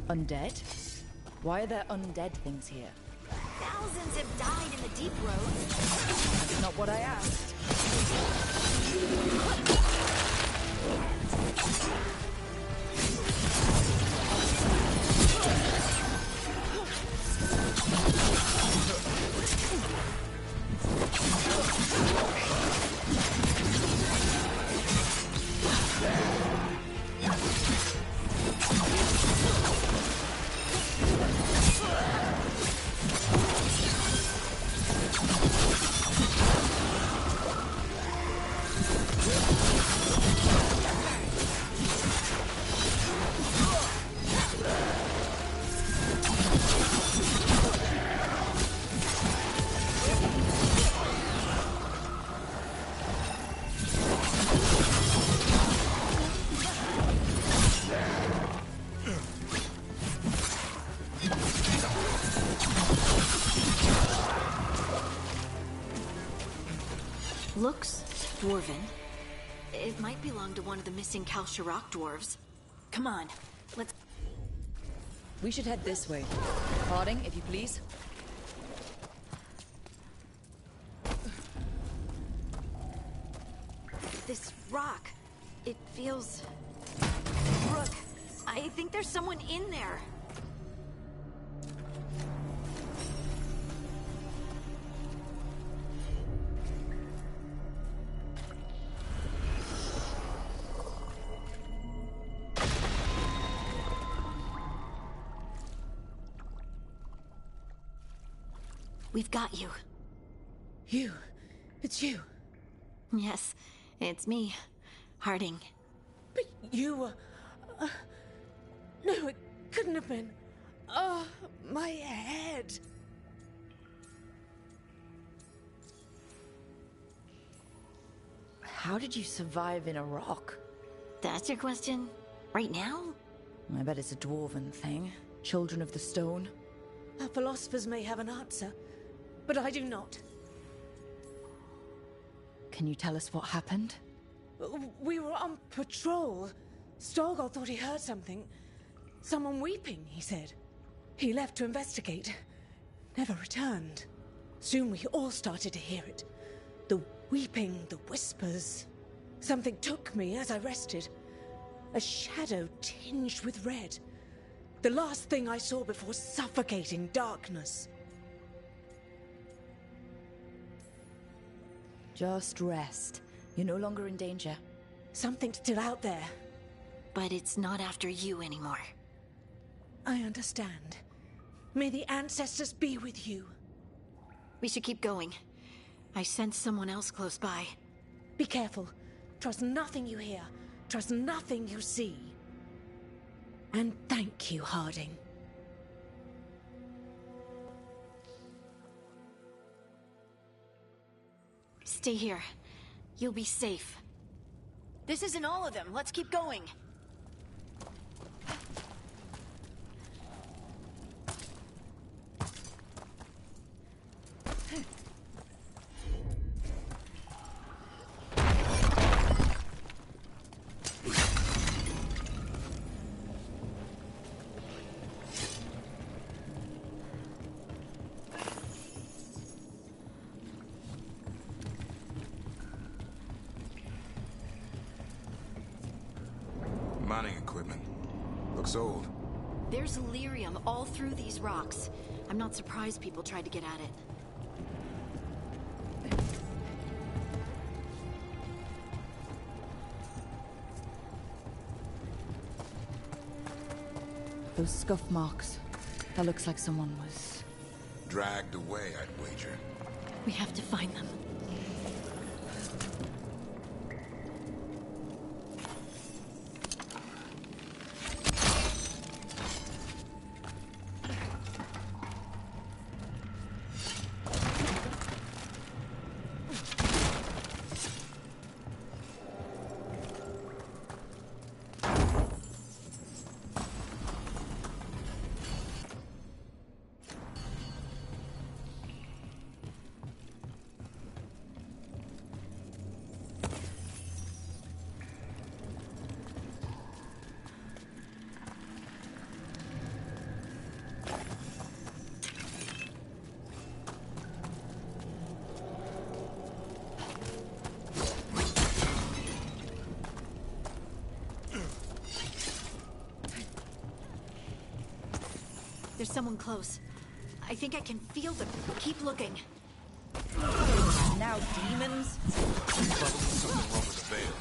Undead? Why are there undead things here? Thousands have died in the deep roads. That's not what I asked. Looks dwarven. It might belong to one of the missing Kalsharok dwarves. Come on, let's... We should head this way. Harding, if you please. This rock, it feels... Rook, I think there's someone in there. We've got you. You? It's you? Yes, it's me, Harding. But you were... no, it couldn't have been. Oh, my head. How did you survive in a rock? That's your question? Right now? I bet it's a dwarven thing. Children of the stone. Our philosophers may have an answer, but I do not. Can you tell us what happened? We were on patrol. Storgol thought he heard something. Someone weeping, he said. He left to investigate. Never returned. Soon we all started to hear it. The weeping, the whispers. Something took me as I rested. A shadow tinged with red. The last thing I saw before suffocating darkness. Just rest. You're no longer in danger. Something's still out there. But it's not after you anymore. I understand. May the ancestors be with you. We should keep going. I sense someone else close by. Be careful. Trust nothing you hear. Trust nothing you see. And thank you, Harding. Stay here. You'll be safe. This isn't all of them. Let's keep going. Mining equipment. Looks old. There's lyrium all through these rocks. I'm not surprised people tried to get at it. Those scuff marks. That looks like someone was... Dragged away, I'd wager. We have to find them. There's someone close. I think I can feel them. Keep looking. Now demons? Probably something wrong with the veil.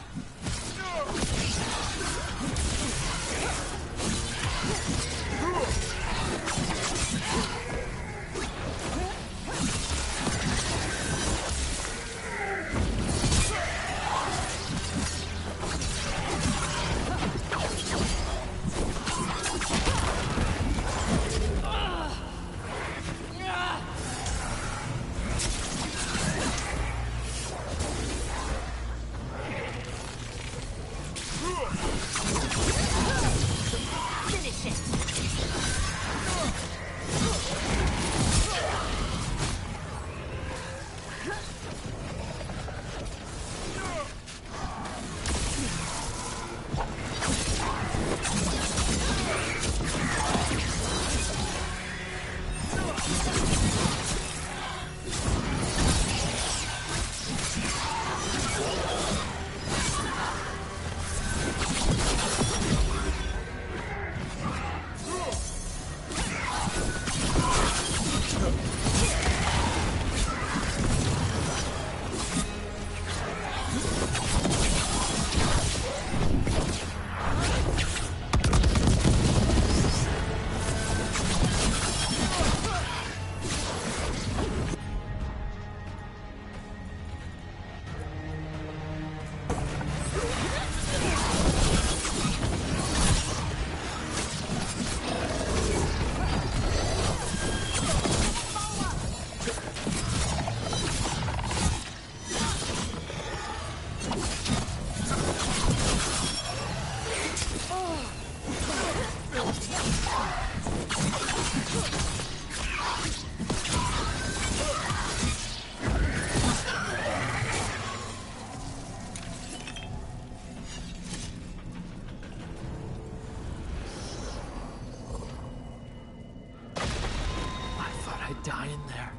Die in there.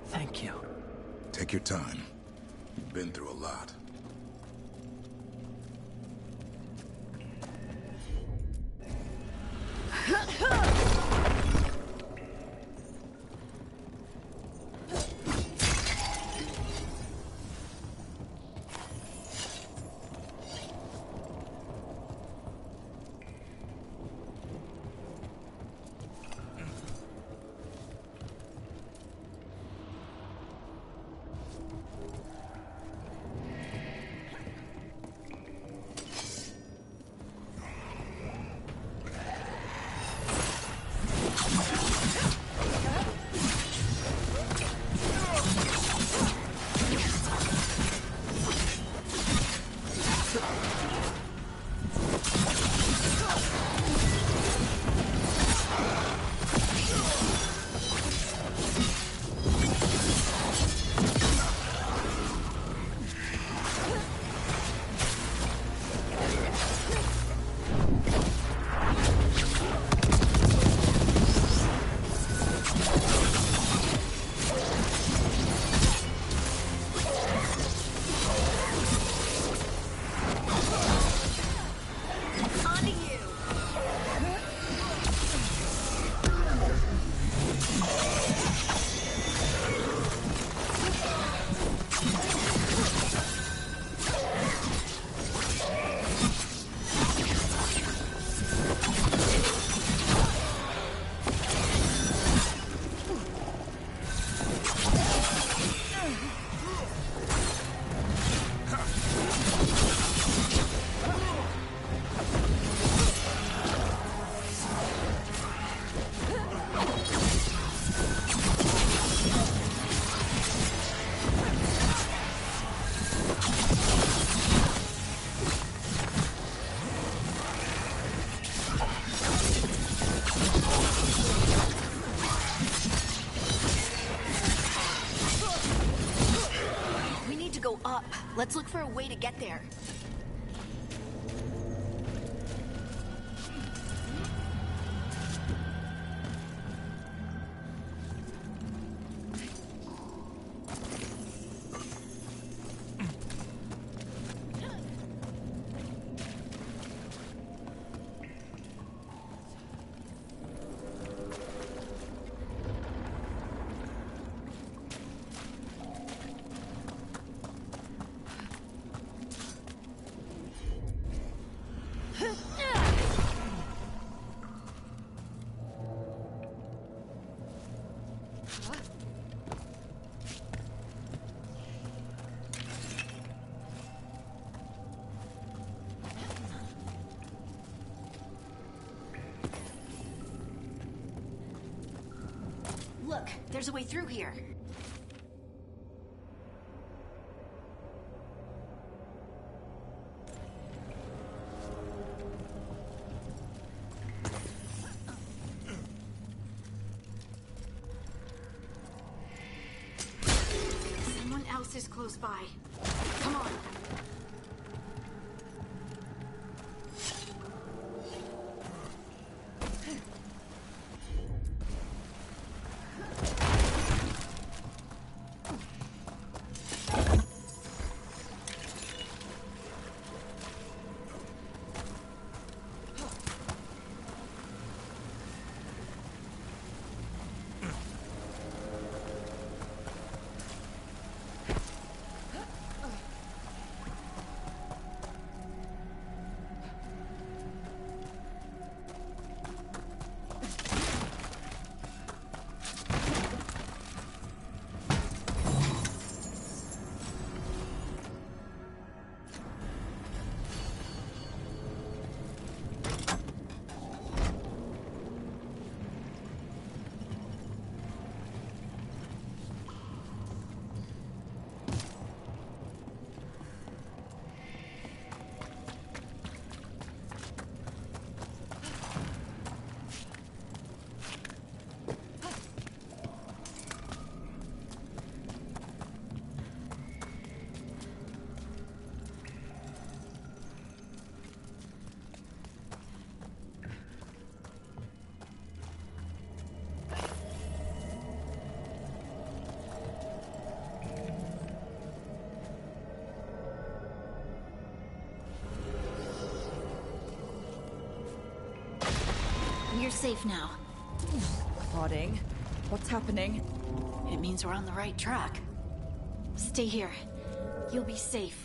Thank you. Take your time. You've been through a lot. Let's look for a way to get there. Look, there's a way through here. Someone else is close by. Come on. You're safe now. Harding, what's happening? It means we're on the right track. Stay here. You'll be safe.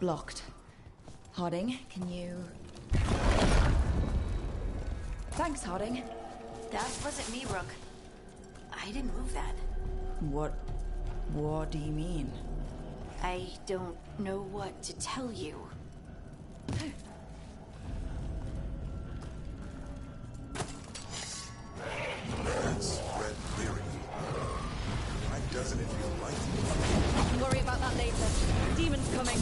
Blocked. Harding, can you... Thanks, Harding. That wasn't me, Rook. I didn't move that. What do you mean? I don't know what to tell you. That's red lyric. Why doesn't it feel like it? Worry about that later. Demon's coming.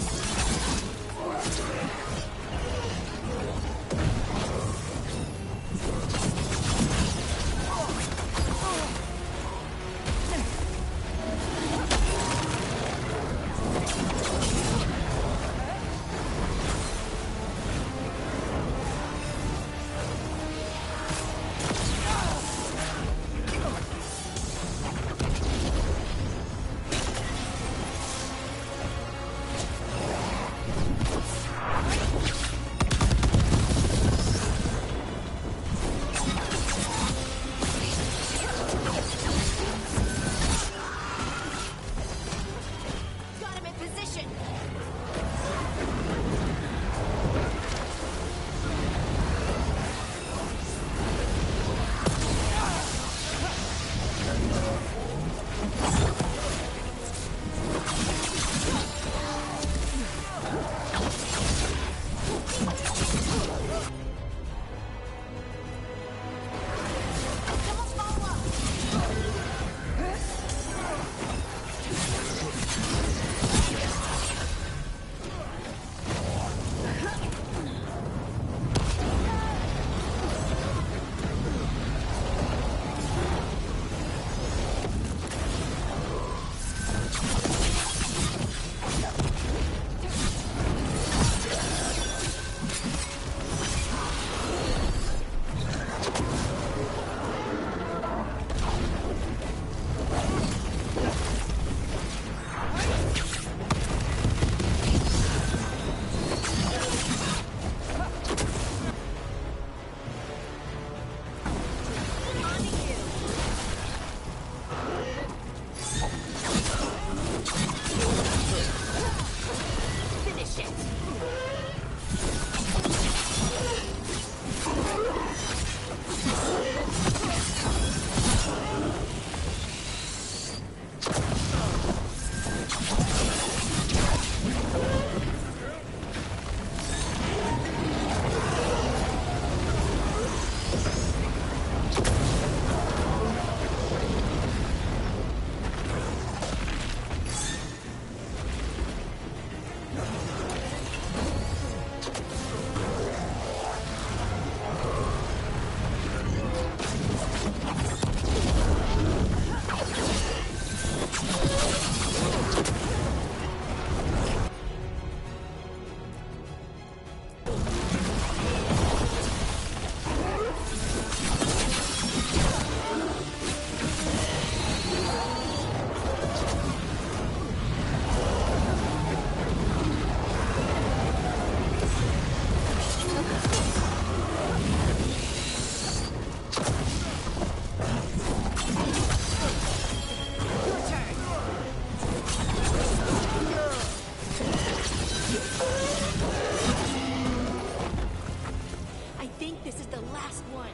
last one.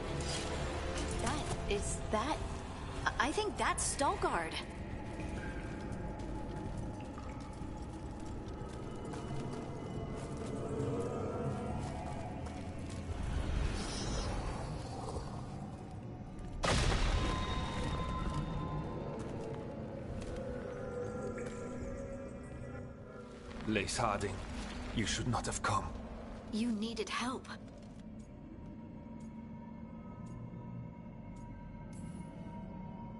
I think that's Veilguard. Lace Harding, you should not have come. You needed help.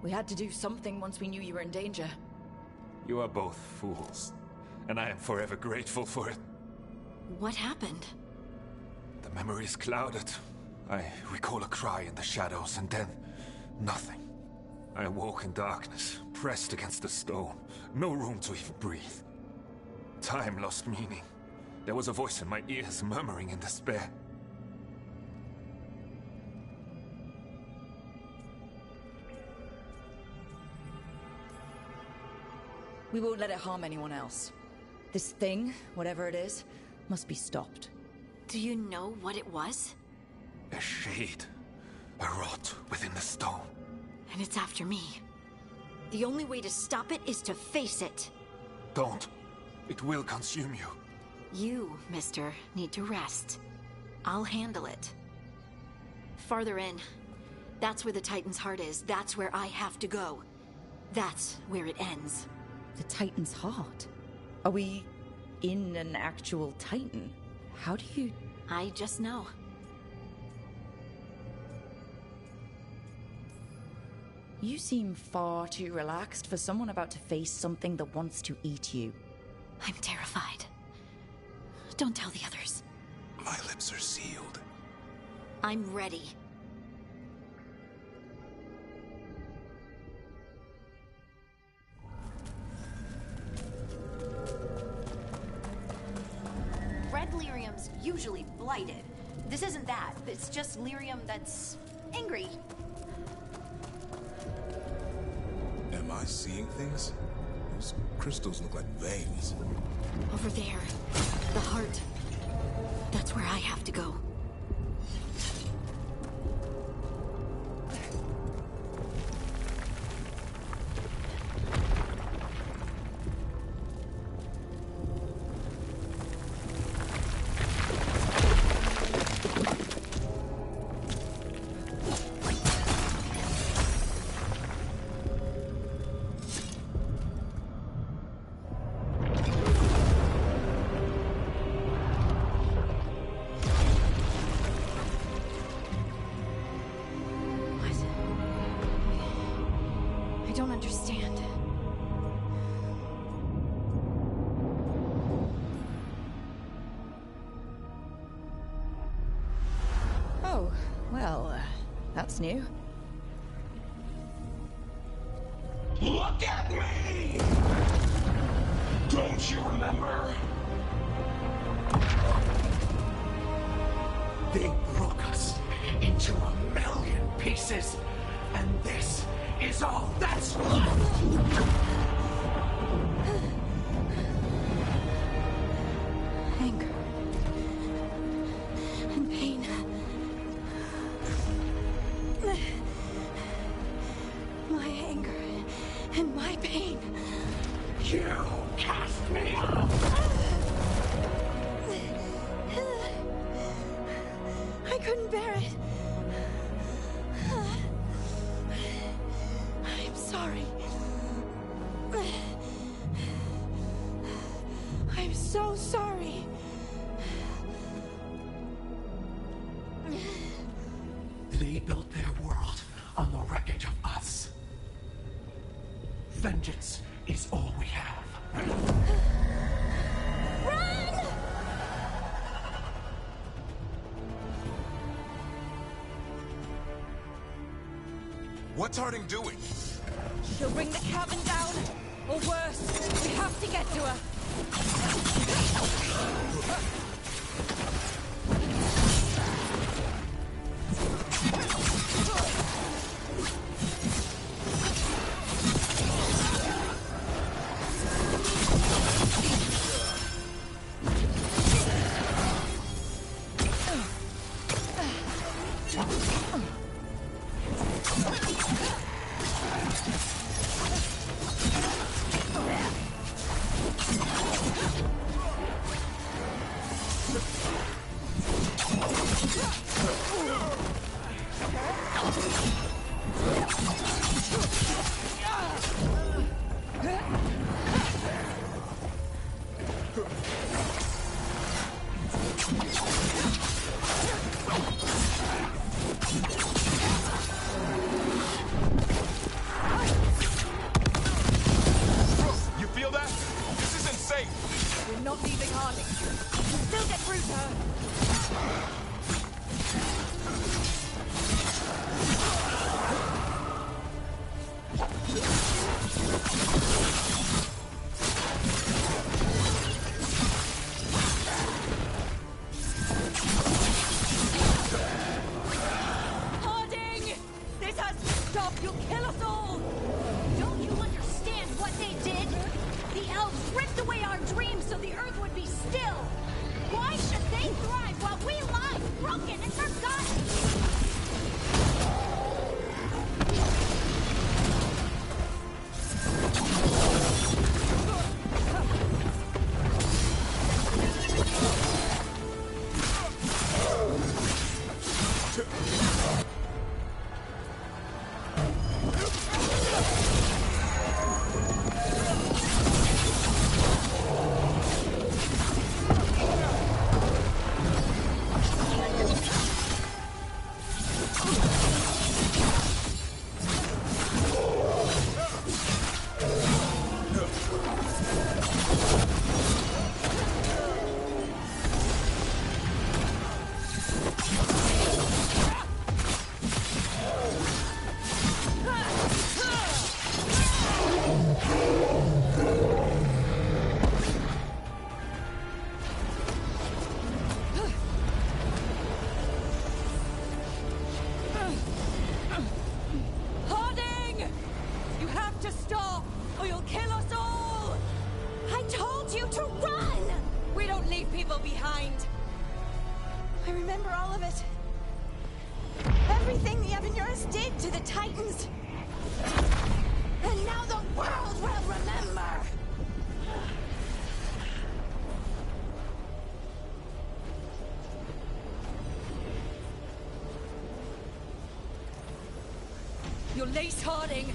We had to do something once we knew you were in danger. You are both fools, and I am forever grateful for it. What happened? The memory is clouded. I recall a cry in the shadows, and then nothing. I awoke in darkness, pressed against the stone. No room to even breathe. Time lost meaning. There was a voice in my ears murmuring in despair. We won't let it harm anyone else. This thing, whatever it is, must be stopped. Do you know what it was? A shade. A rot within the stone. And it's after me. The only way to stop it is to face it. Don't. It will consume you. You, mister, need to rest. I'll handle it. Farther in. That's where the Titan's heart is. That's where I have to go. That's where it ends. The Titan's heart? Are we in an actual Titan? How do you... I just know. You seem far too relaxed for someone about to face something that wants to eat you. I'm terrified. Don't tell the others. My lips are sealed. I'm ready. Red lyrium's usually blighted. This isn't that. It's just lyrium that's angry. Am I seeing things? Those crystals look like veins. Over there. The heart. That's where I have to go. I don't understand. Oh, well, that's new. Look at me! Don't you remember? They broke us into a million pieces, and this is all that's left! Anger. And pain. My anger and my pain. You cast me out! I couldn't bear it. I'm sorry. I'm so sorry. They built their world on the wreckage of us. Vengeance is all we have. Run! What's Harding doing? She'll bring the cabin down, or worse, we have to get to her. You feel that? This isn't safe. We're not leaving Harley. We'll still get through to her. Harding! This has to stop! You'll kill us all! Don't you understand what they did? The elves ripped away our dreams so the earth would be still. Why should they thrive while we lie, broken and forgotten? Harding! You have to stop, or you'll kill us all! I told you to run! We don't leave people behind! I remember all of it. Everything the Avenurus did to the Titans. And now the world will remember! You're Lace Harding!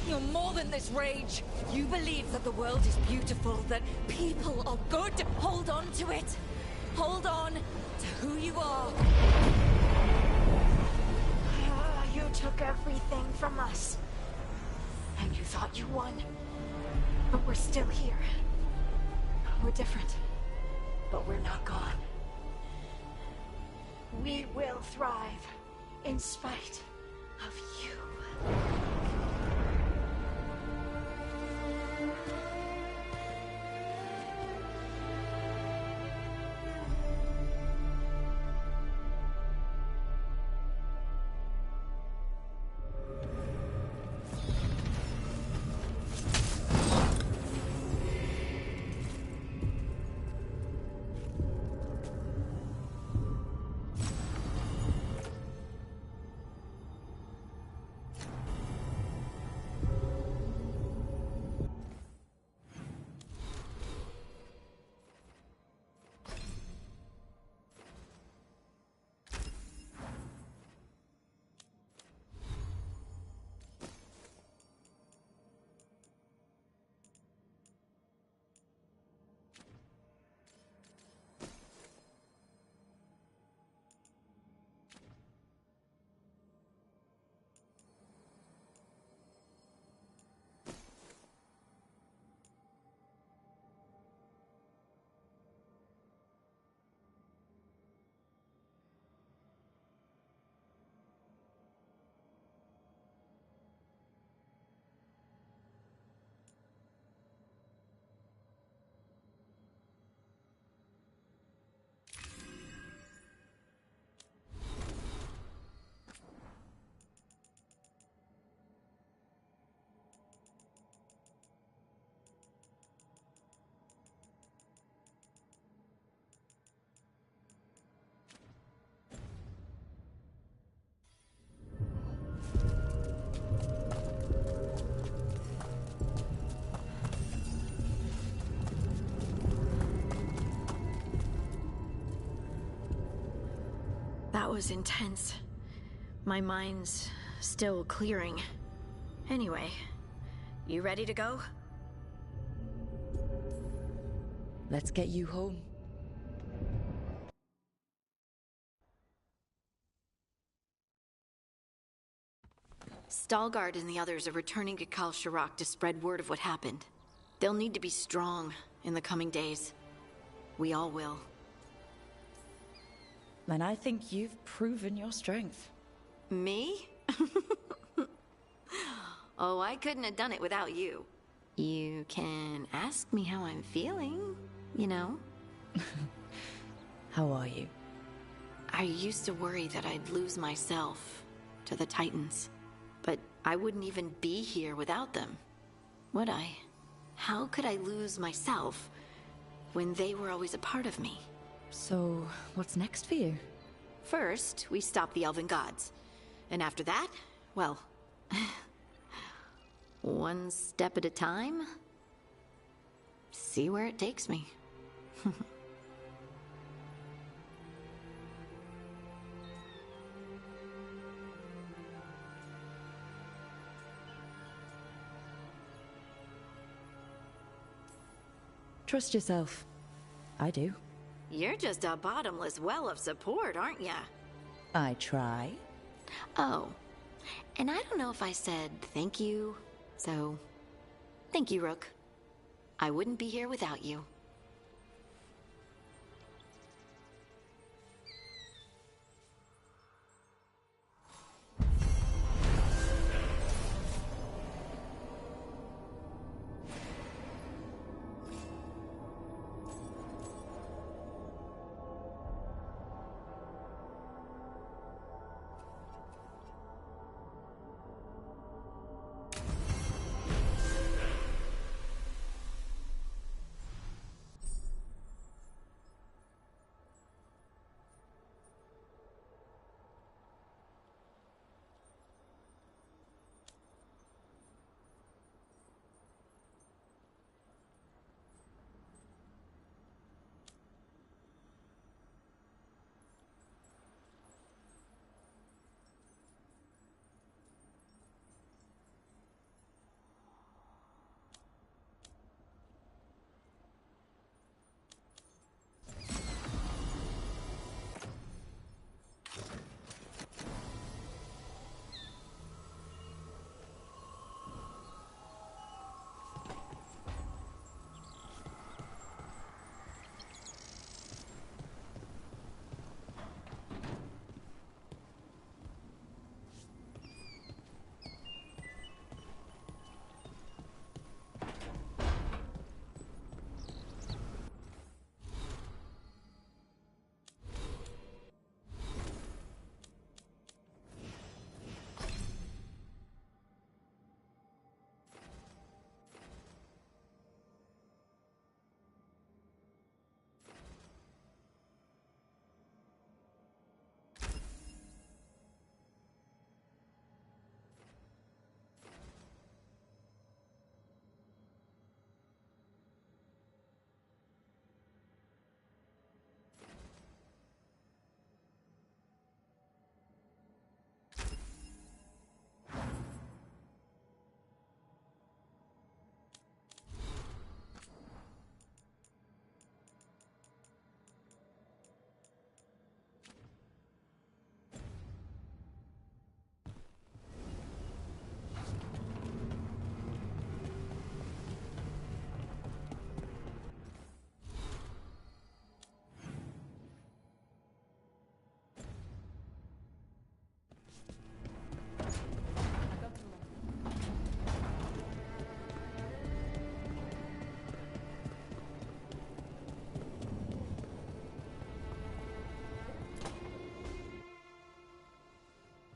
You're more than this rage! You believe that the world is beautiful, that people are good! Hold on to it! Hold on to who you are! You took everything from us. And you thought you won. But we're still here. We're different. But we're not gone. We will thrive in spite of you. That was intense. My mind's still clearing. Anyway, you ready to go? Let's get you home. Stalgard and the others are returning to Kal Shirak to spread word of what happened. They'll need to be strong in the coming days. We all will. And I think you've proven your strength. Me? Oh, I couldn't have done it without you. You can ask me how I'm feeling, you know? How are you? I used to worry that I'd lose myself to the Titans. But I wouldn't even be here without them, would I? How could I lose myself when they were always a part of me? So, what's next for you? First, we stop the Elven Gods. And after that, well, one step at a time. See where it takes me. Trust yourself. I do. You're just a bottomless well of support, aren't ya? I try. Oh, and I don't know if I said thank you, so thank you, Rook. I wouldn't be here without you.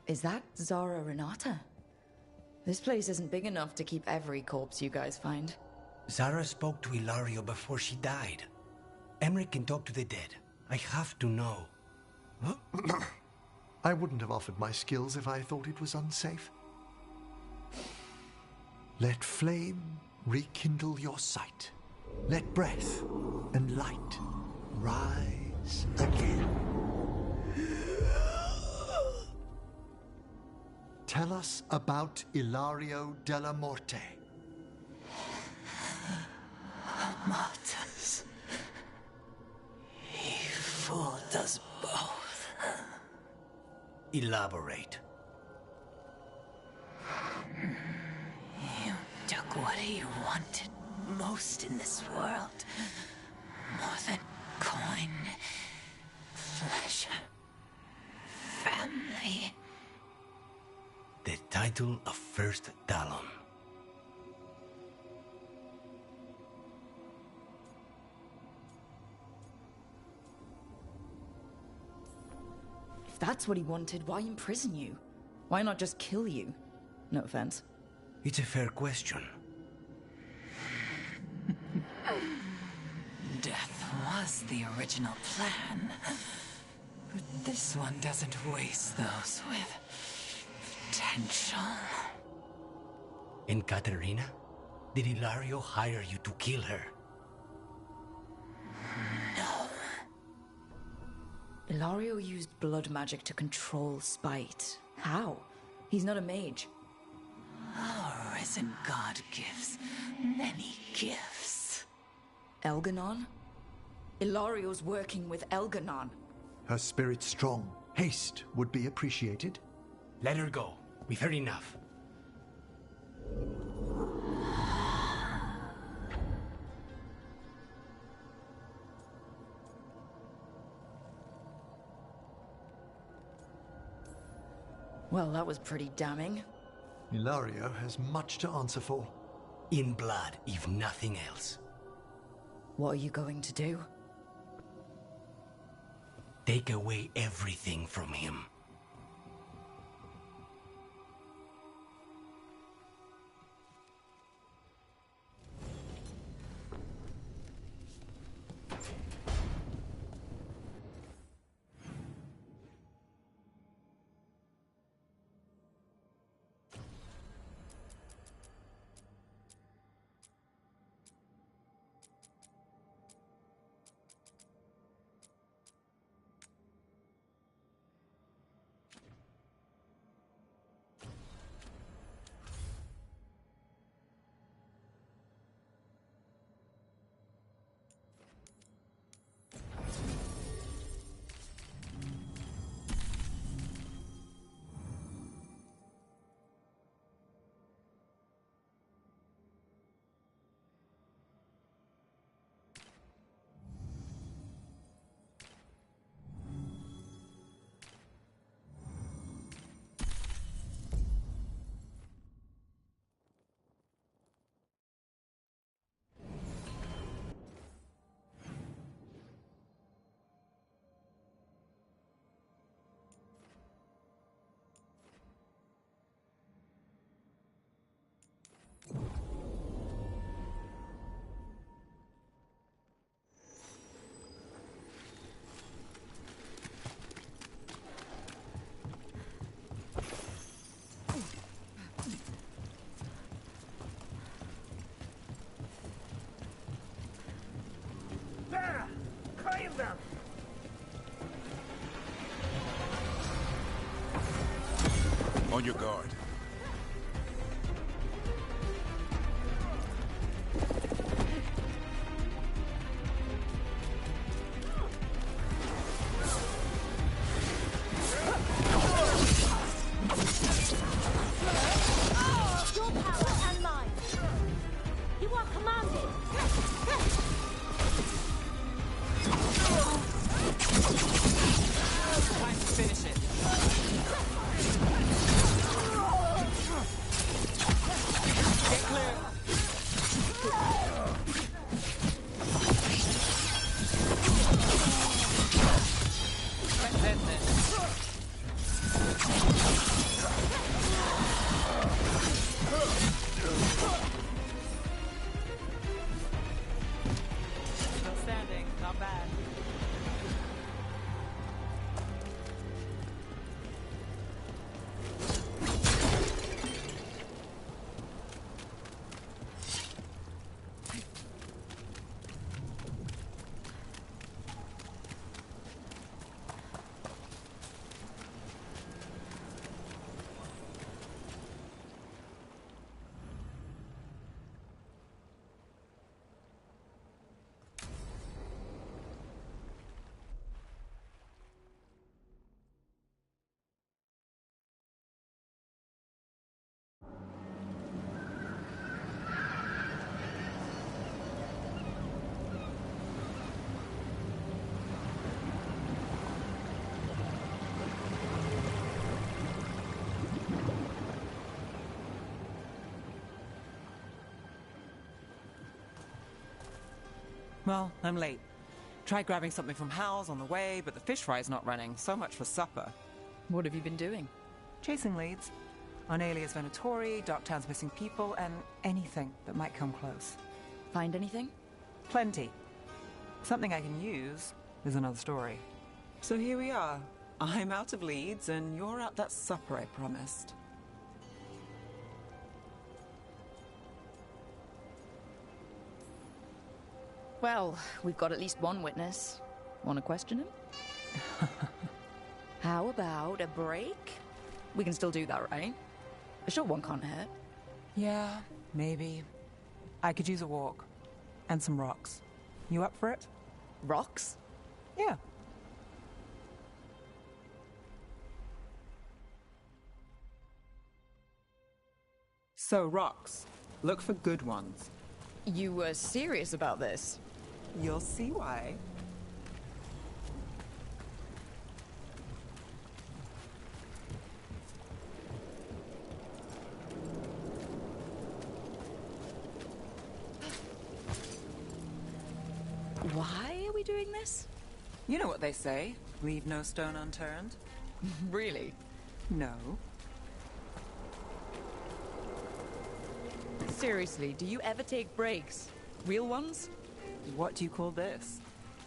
Is that Zara Renata? This place isn't big enough to keep every corpse you guys find. Zara spoke to Ilario before she died. Emmerich can talk to the dead. I have to know. I wouldn't have offered my skills if I thought it was unsafe. Let flame rekindle your sight. Let breath and light rise again. Tell us about Ilario della Morte. Martyrs. He fooled us both. Elaborate. You took what he wanted most in this world. More than coin, pleasure, family. The title of First Talon. If that's what he wanted, why imprison you? Why not just kill you? No offense. It's a fair question. Death was the original plan. But this one doesn't waste those with potential. And Katerina? Did Ilario hire you to kill her? No. Ilario used blood magic to control spite. How? He's not a mage. Our risen god gives many gifts. Elganon? Ilario's working with Elganon. Her spirit's strong. Haste would be appreciated. Let her go. We've heard enough. Well, that was pretty damning. Ilario has much to answer for. In blood, if nothing else. What are you going to do? Take away everything from him. On your guard. Your power and mine. You are commanded. Time to finish it. Get clear. Let's end this. Still standing, not bad. Well, I'm late. Tried grabbing something from Hal's on the way, but the fish fry's not running. So much for supper. What have you been doing? Chasing leads. On Alias Venatori, Darktown's missing people, and anything that might come close. Find anything? Plenty. Something I can use is another story. So here we are. I'm out of leads, and you're at that supper I promised. Well, we've got at least one witness. Want to question him? How about a break? We can still do that, right? A short one can't hurt. Yeah, maybe. I could use a walk. And some rocks. You up for it? Rocks? Yeah. So, rocks. Look for good ones. You were serious about this? You'll see why. Why are we doing this? You know what they say. Leave no stone unturned. Really? No. Seriously, do you ever take breaks? Real ones? What do you call this?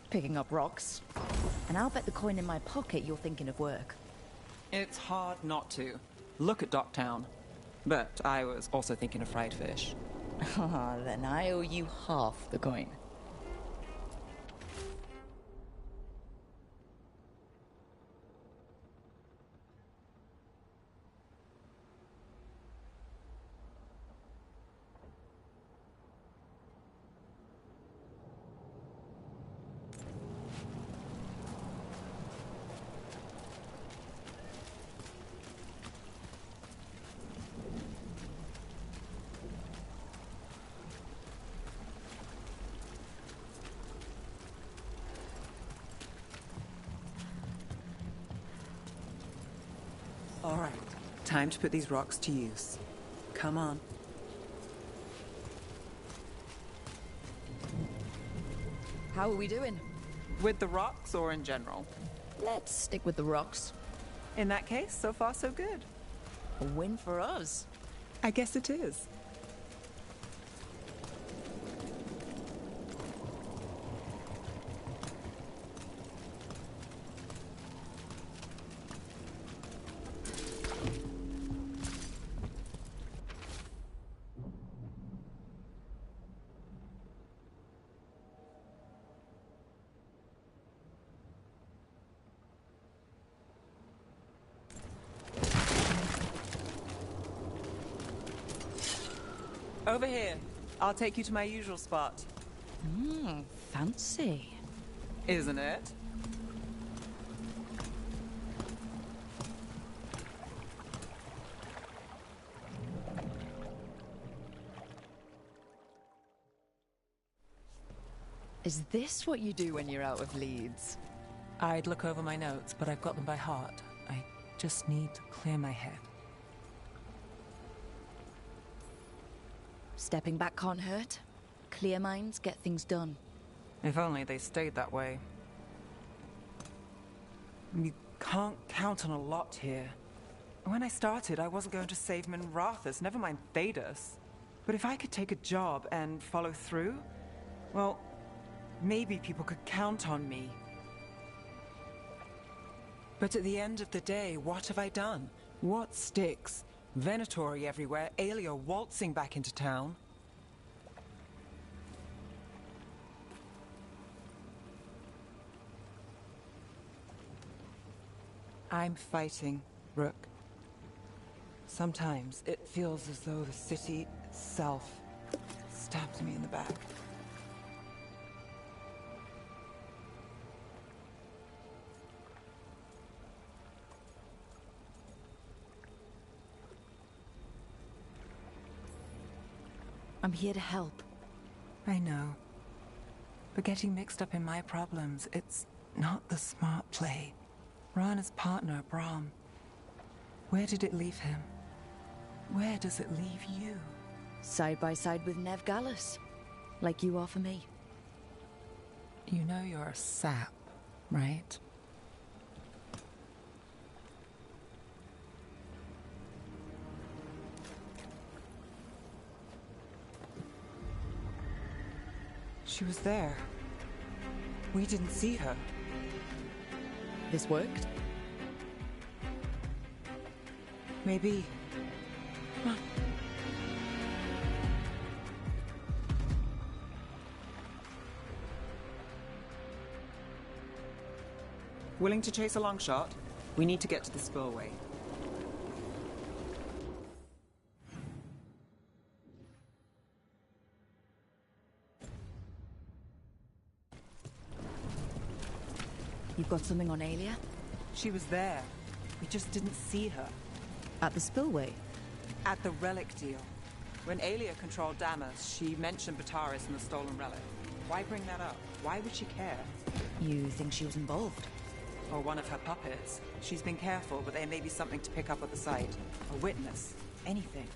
Picking up rocks. And I'll bet the coin in my pocket you're thinking of work. It's hard not to. Look at Docktown. But I was also thinking of fried fish. Then I owe you half the coin. All right, time to put these rocks to use. Come on. How are we doing? With the rocks or in general? Let's stick with the rocks. In that case, so far so good. A win for us. I guess it is. Over here. I'll take you to my usual spot. Fancy. Isn't it? Is this what you do when you're out of leads? I'd look over my notes, but I've got them by heart. I just need to clear my head. Stepping back can't hurt. Clear minds get things done. If only they stayed that way. You can't count on a lot here. When I started, I wasn't going to save Minrathus, never mind Thedas. But if I could take a job and follow through, well, maybe people could count on me. But at the end of the day, what have I done? What sticks? Venatori everywhere, Aelia waltzing back into town. I'm fighting, Rook. Sometimes it feels as though the city itself stabs me in the back. I'm here to help. I know. But getting mixed up in my problems, it's not the smart play. Rana's partner, Brahm. Where did it leave him? Where does it leave you? Side by side with Nev Gallus. Like you are for me. You know you're a sap, right? She was there. We didn't see her. This worked? Maybe. Come on. Willing to chase a long shot? We need to get to the spillway. You've got something on Aelia? She was there. We just didn't see her. At the spillway? At the relic deal. When Aelia controlled Damas, she mentioned Bataris and the stolen relic. Why bring that up? Why would she care? You think she was involved? Or one of her puppets. She's been careful, but there may be something to pick up at the site. A witness. Anything.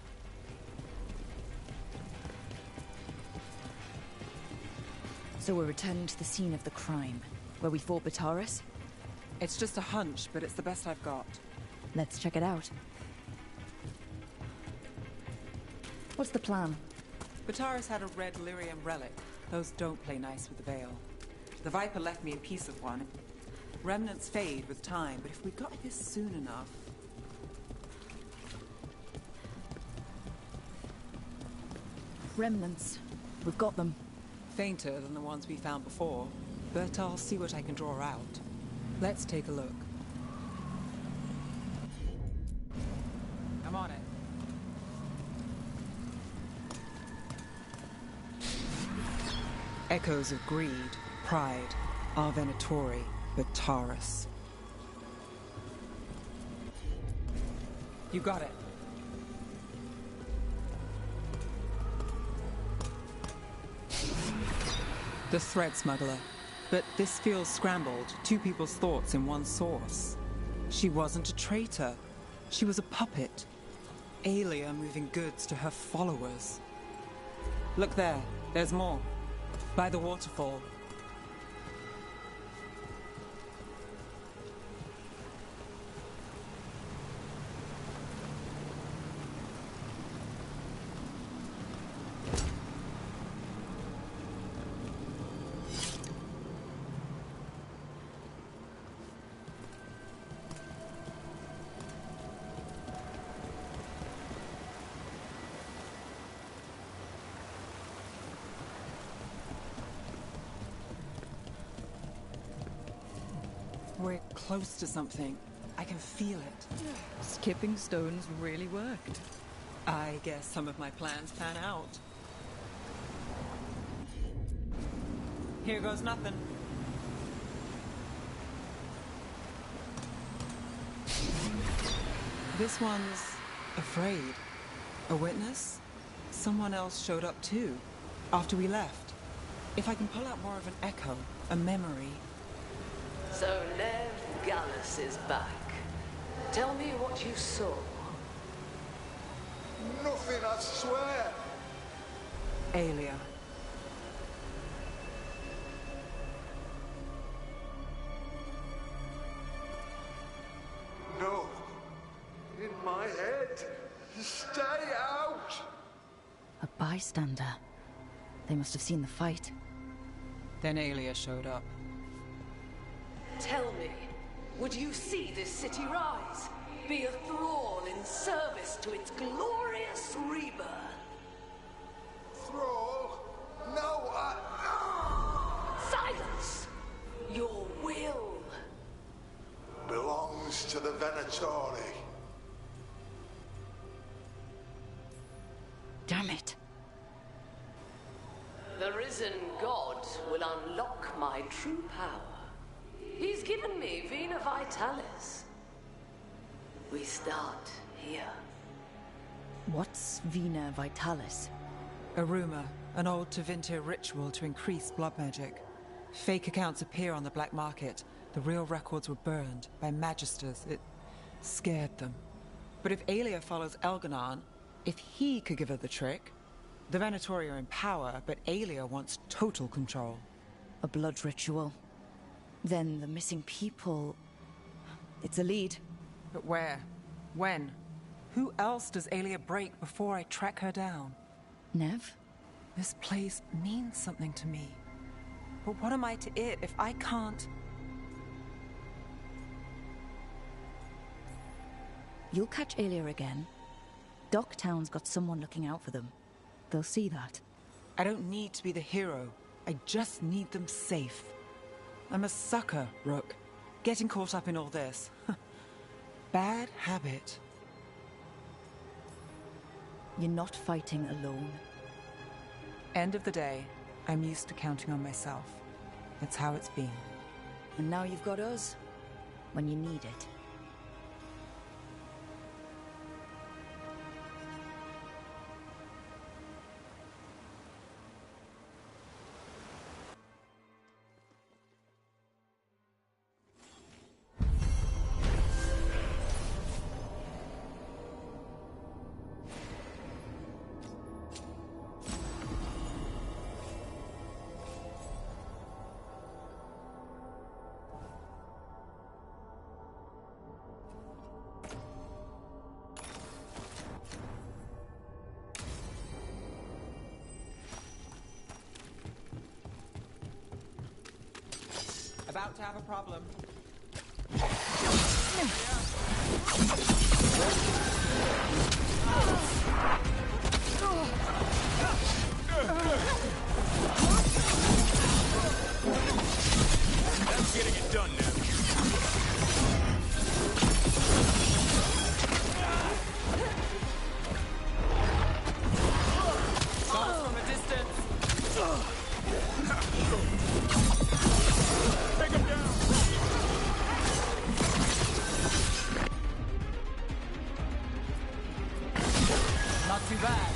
So we're returning to the scene of the crime, where we fought Bataris? It's just a hunch, but it's the best I've got. Let's check it out. What's the plan? Bataris had a red lyrium relic. Those don't play nice with the Veil. The Viper left me a piece of one. Remnants fade with time, but if we got here soon enough... Remnants. We've got them. Fainter than the ones we found before, but I'll see what I can draw out. Let's take a look. I'm on it. Echoes of greed, pride, our Venatori, Bataris. You got it. The thread smuggler. But this feels scrambled. Two people's thoughts in one source. She wasn't a traitor. She was a puppet. Aelia moving goods to her followers. Look there. There's more. By the waterfall. We're close to something. I can feel it. Skipping stones really worked. I guess some of my plans pan out. Here goes nothing. This one's afraid. A witness? Someone else showed up too, after we left. If I can pull out more of an echo, a memory... So Lev Gallus is back. Tell me what you saw. Nothing, I swear. Aelia. No. In my head. Stay out. A bystander. They must have seen the fight. Then Aelia showed up. Tell me, would you see this city rise? Be a thrall in service to its glorious rebirth? Thrall? No, Silence! Your will belongs to the Venatori. Damn it. The risen god will unlock my true power. He's given me Vena Vitalis. We start here. What's Vena Vitalis? A rumor, an old Tevinter ritual to increase blood magic. Fake accounts appear on the black market. The real records were burned by magisters. It scared them. But if Aelia follows Elganon, if he could give her the trick... The Venatori are in power, but Aelia wants total control. A blood ritual. Then the missing people... It's a lead. But where? When? Who else does Aelia break before I track her down? Nev? This place means something to me. But what am I to it if I can't... You'll catch Aelia again. Docktown's got someone looking out for them. They'll see that. I don't need to be the hero. I just need them safe. I'm a sucker, Rook. Getting caught up in all this. Bad habit. You're not fighting alone. End of the day, I'm used to counting on myself. It's how it's been. And now you've got us. When you need it. About to have a problem. That's getting it done now. Shots from a distance. Take him down! Not too bad.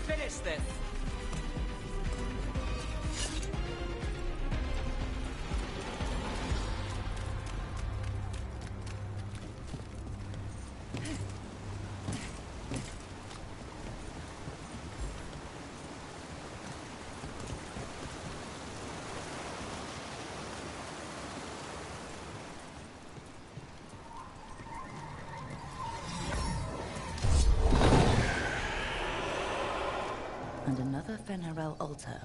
Finish this. And another Fenarel altar.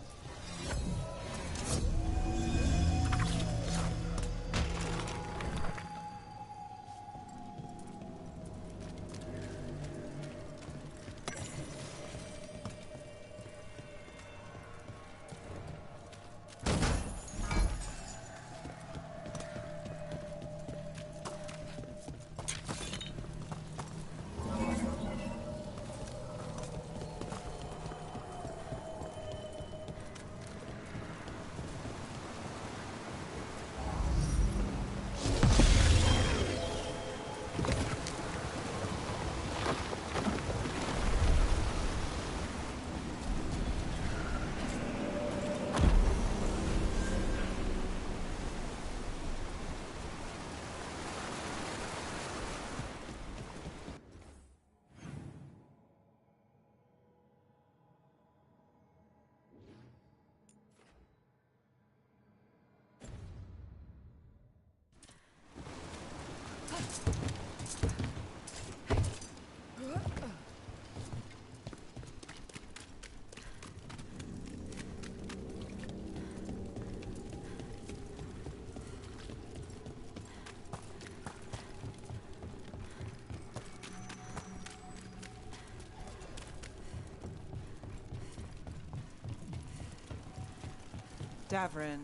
Davrin,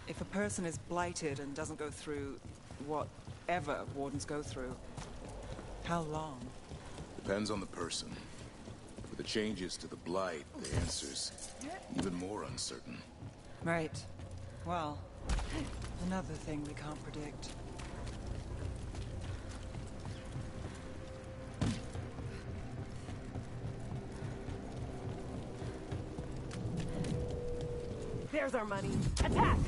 if a person is blighted and doesn't go through whatever wardens go through, how long? Depends on the person. With the changes to the blight, the answer's even more uncertain. Right. Well, another thing we can't predict. There's our money. Attack!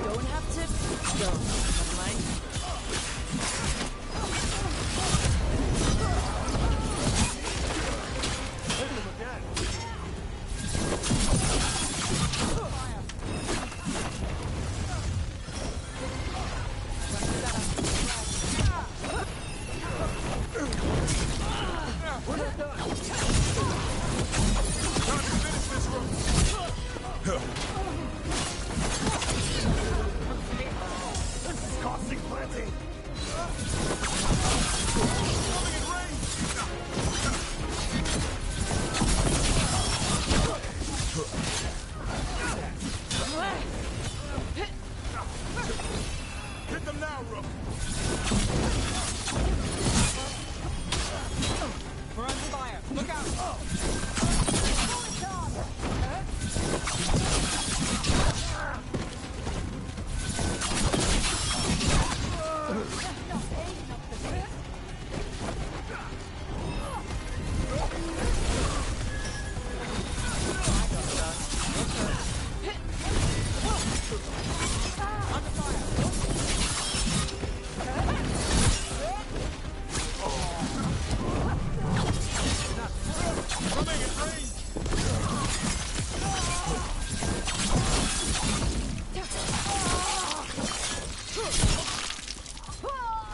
Don't have to go. Never mind. Costing plenty. Hit them now, Rook. We're under fire. Look out!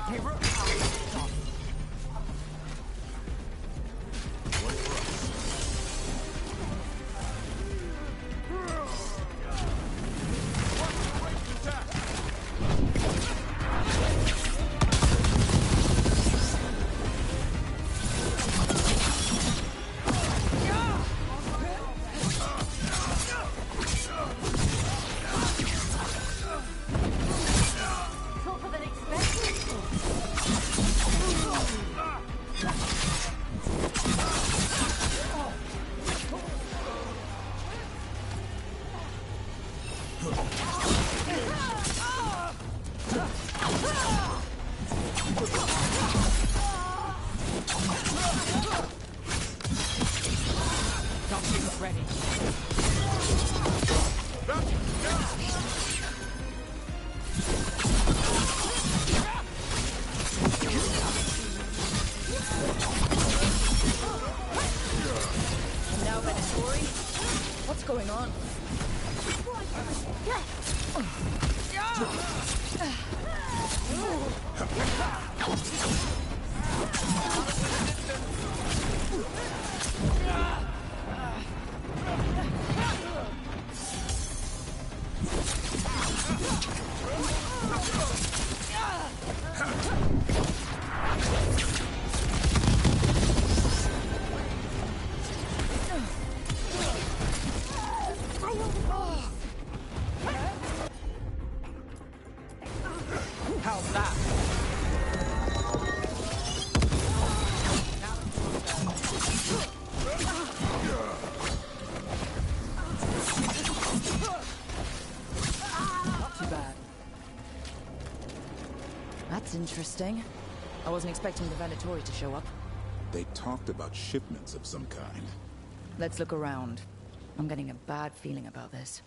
Hey, Rook. Tougher than expected. Something's ready. And now Venatori? What's going on? How's that? Not too bad. That's interesting. I wasn't expecting the Venatori to show up. They talked about shipments of some kind. Let's look around. I'm getting a bad feeling about this.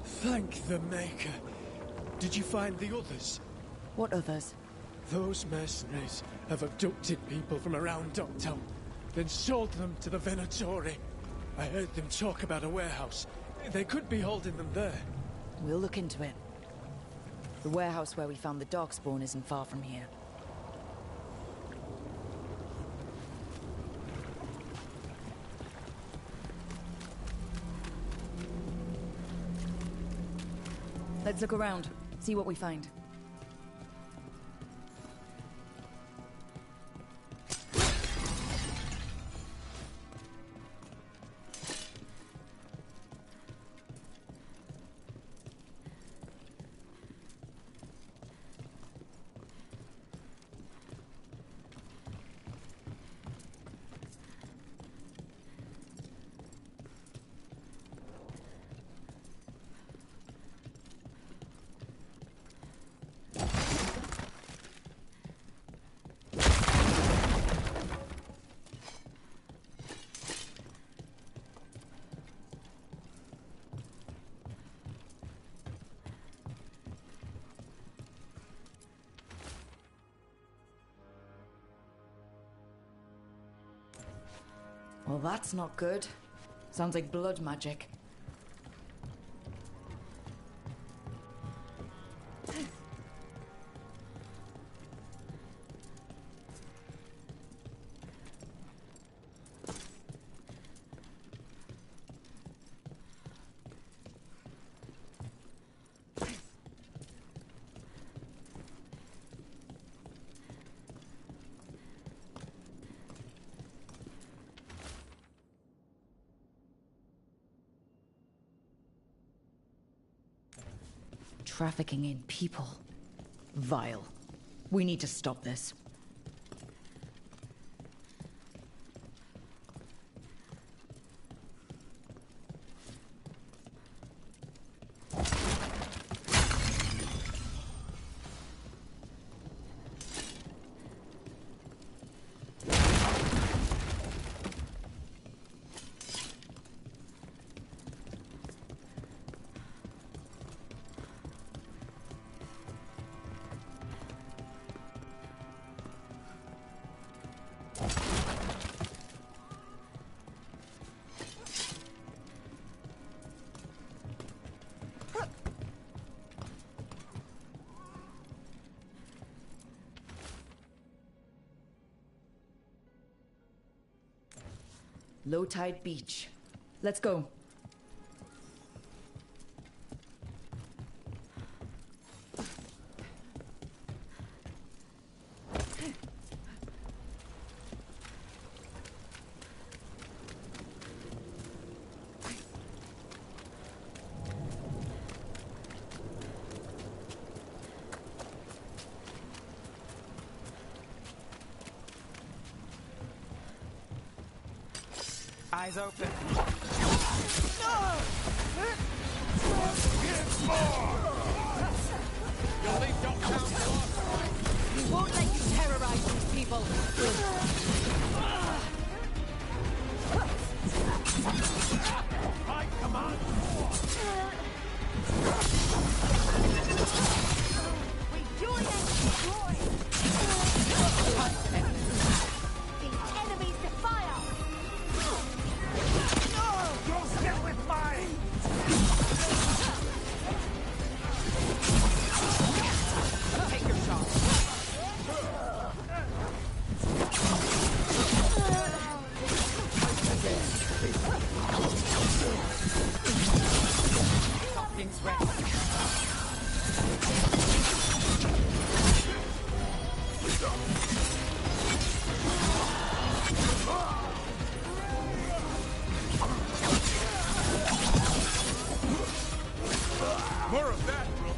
Thank the Maker. Did you find the others? What others? Those mercenaries have abducted people from around Docktown, then sold them to the Venatori. I heard them talk about a warehouse. They could be holding them there. We'll look into it. The warehouse where we found the Darkspawn isn't far from here. Let's look around, see what we find. Well, that's not good. Sounds like blood magic. Trafficking in people. Vile. We need to stop this. Low tide beach. Let's go. Eyes open. You'll leave Docktown to We won't let you terrorize these people. Right, come on! Rejoin and destroy! The enemies to fire! You'll stick with mine! Take your shot. Something's ready. More of that, Rook!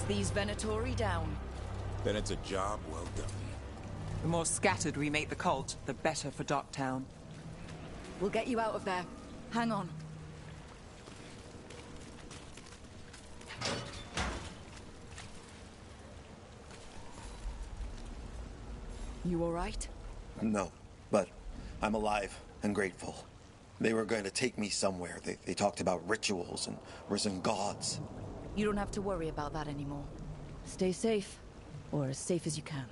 these Venatori down. Then it's a job well done. The more scattered we make the cult, the better for Docktown. We'll get you out of there. Hang on. You all right? No, but I'm alive and grateful. They were going to take me somewhere. They talked about rituals and risen gods. You don't have to worry about that anymore. Stay safe, or as safe as you can.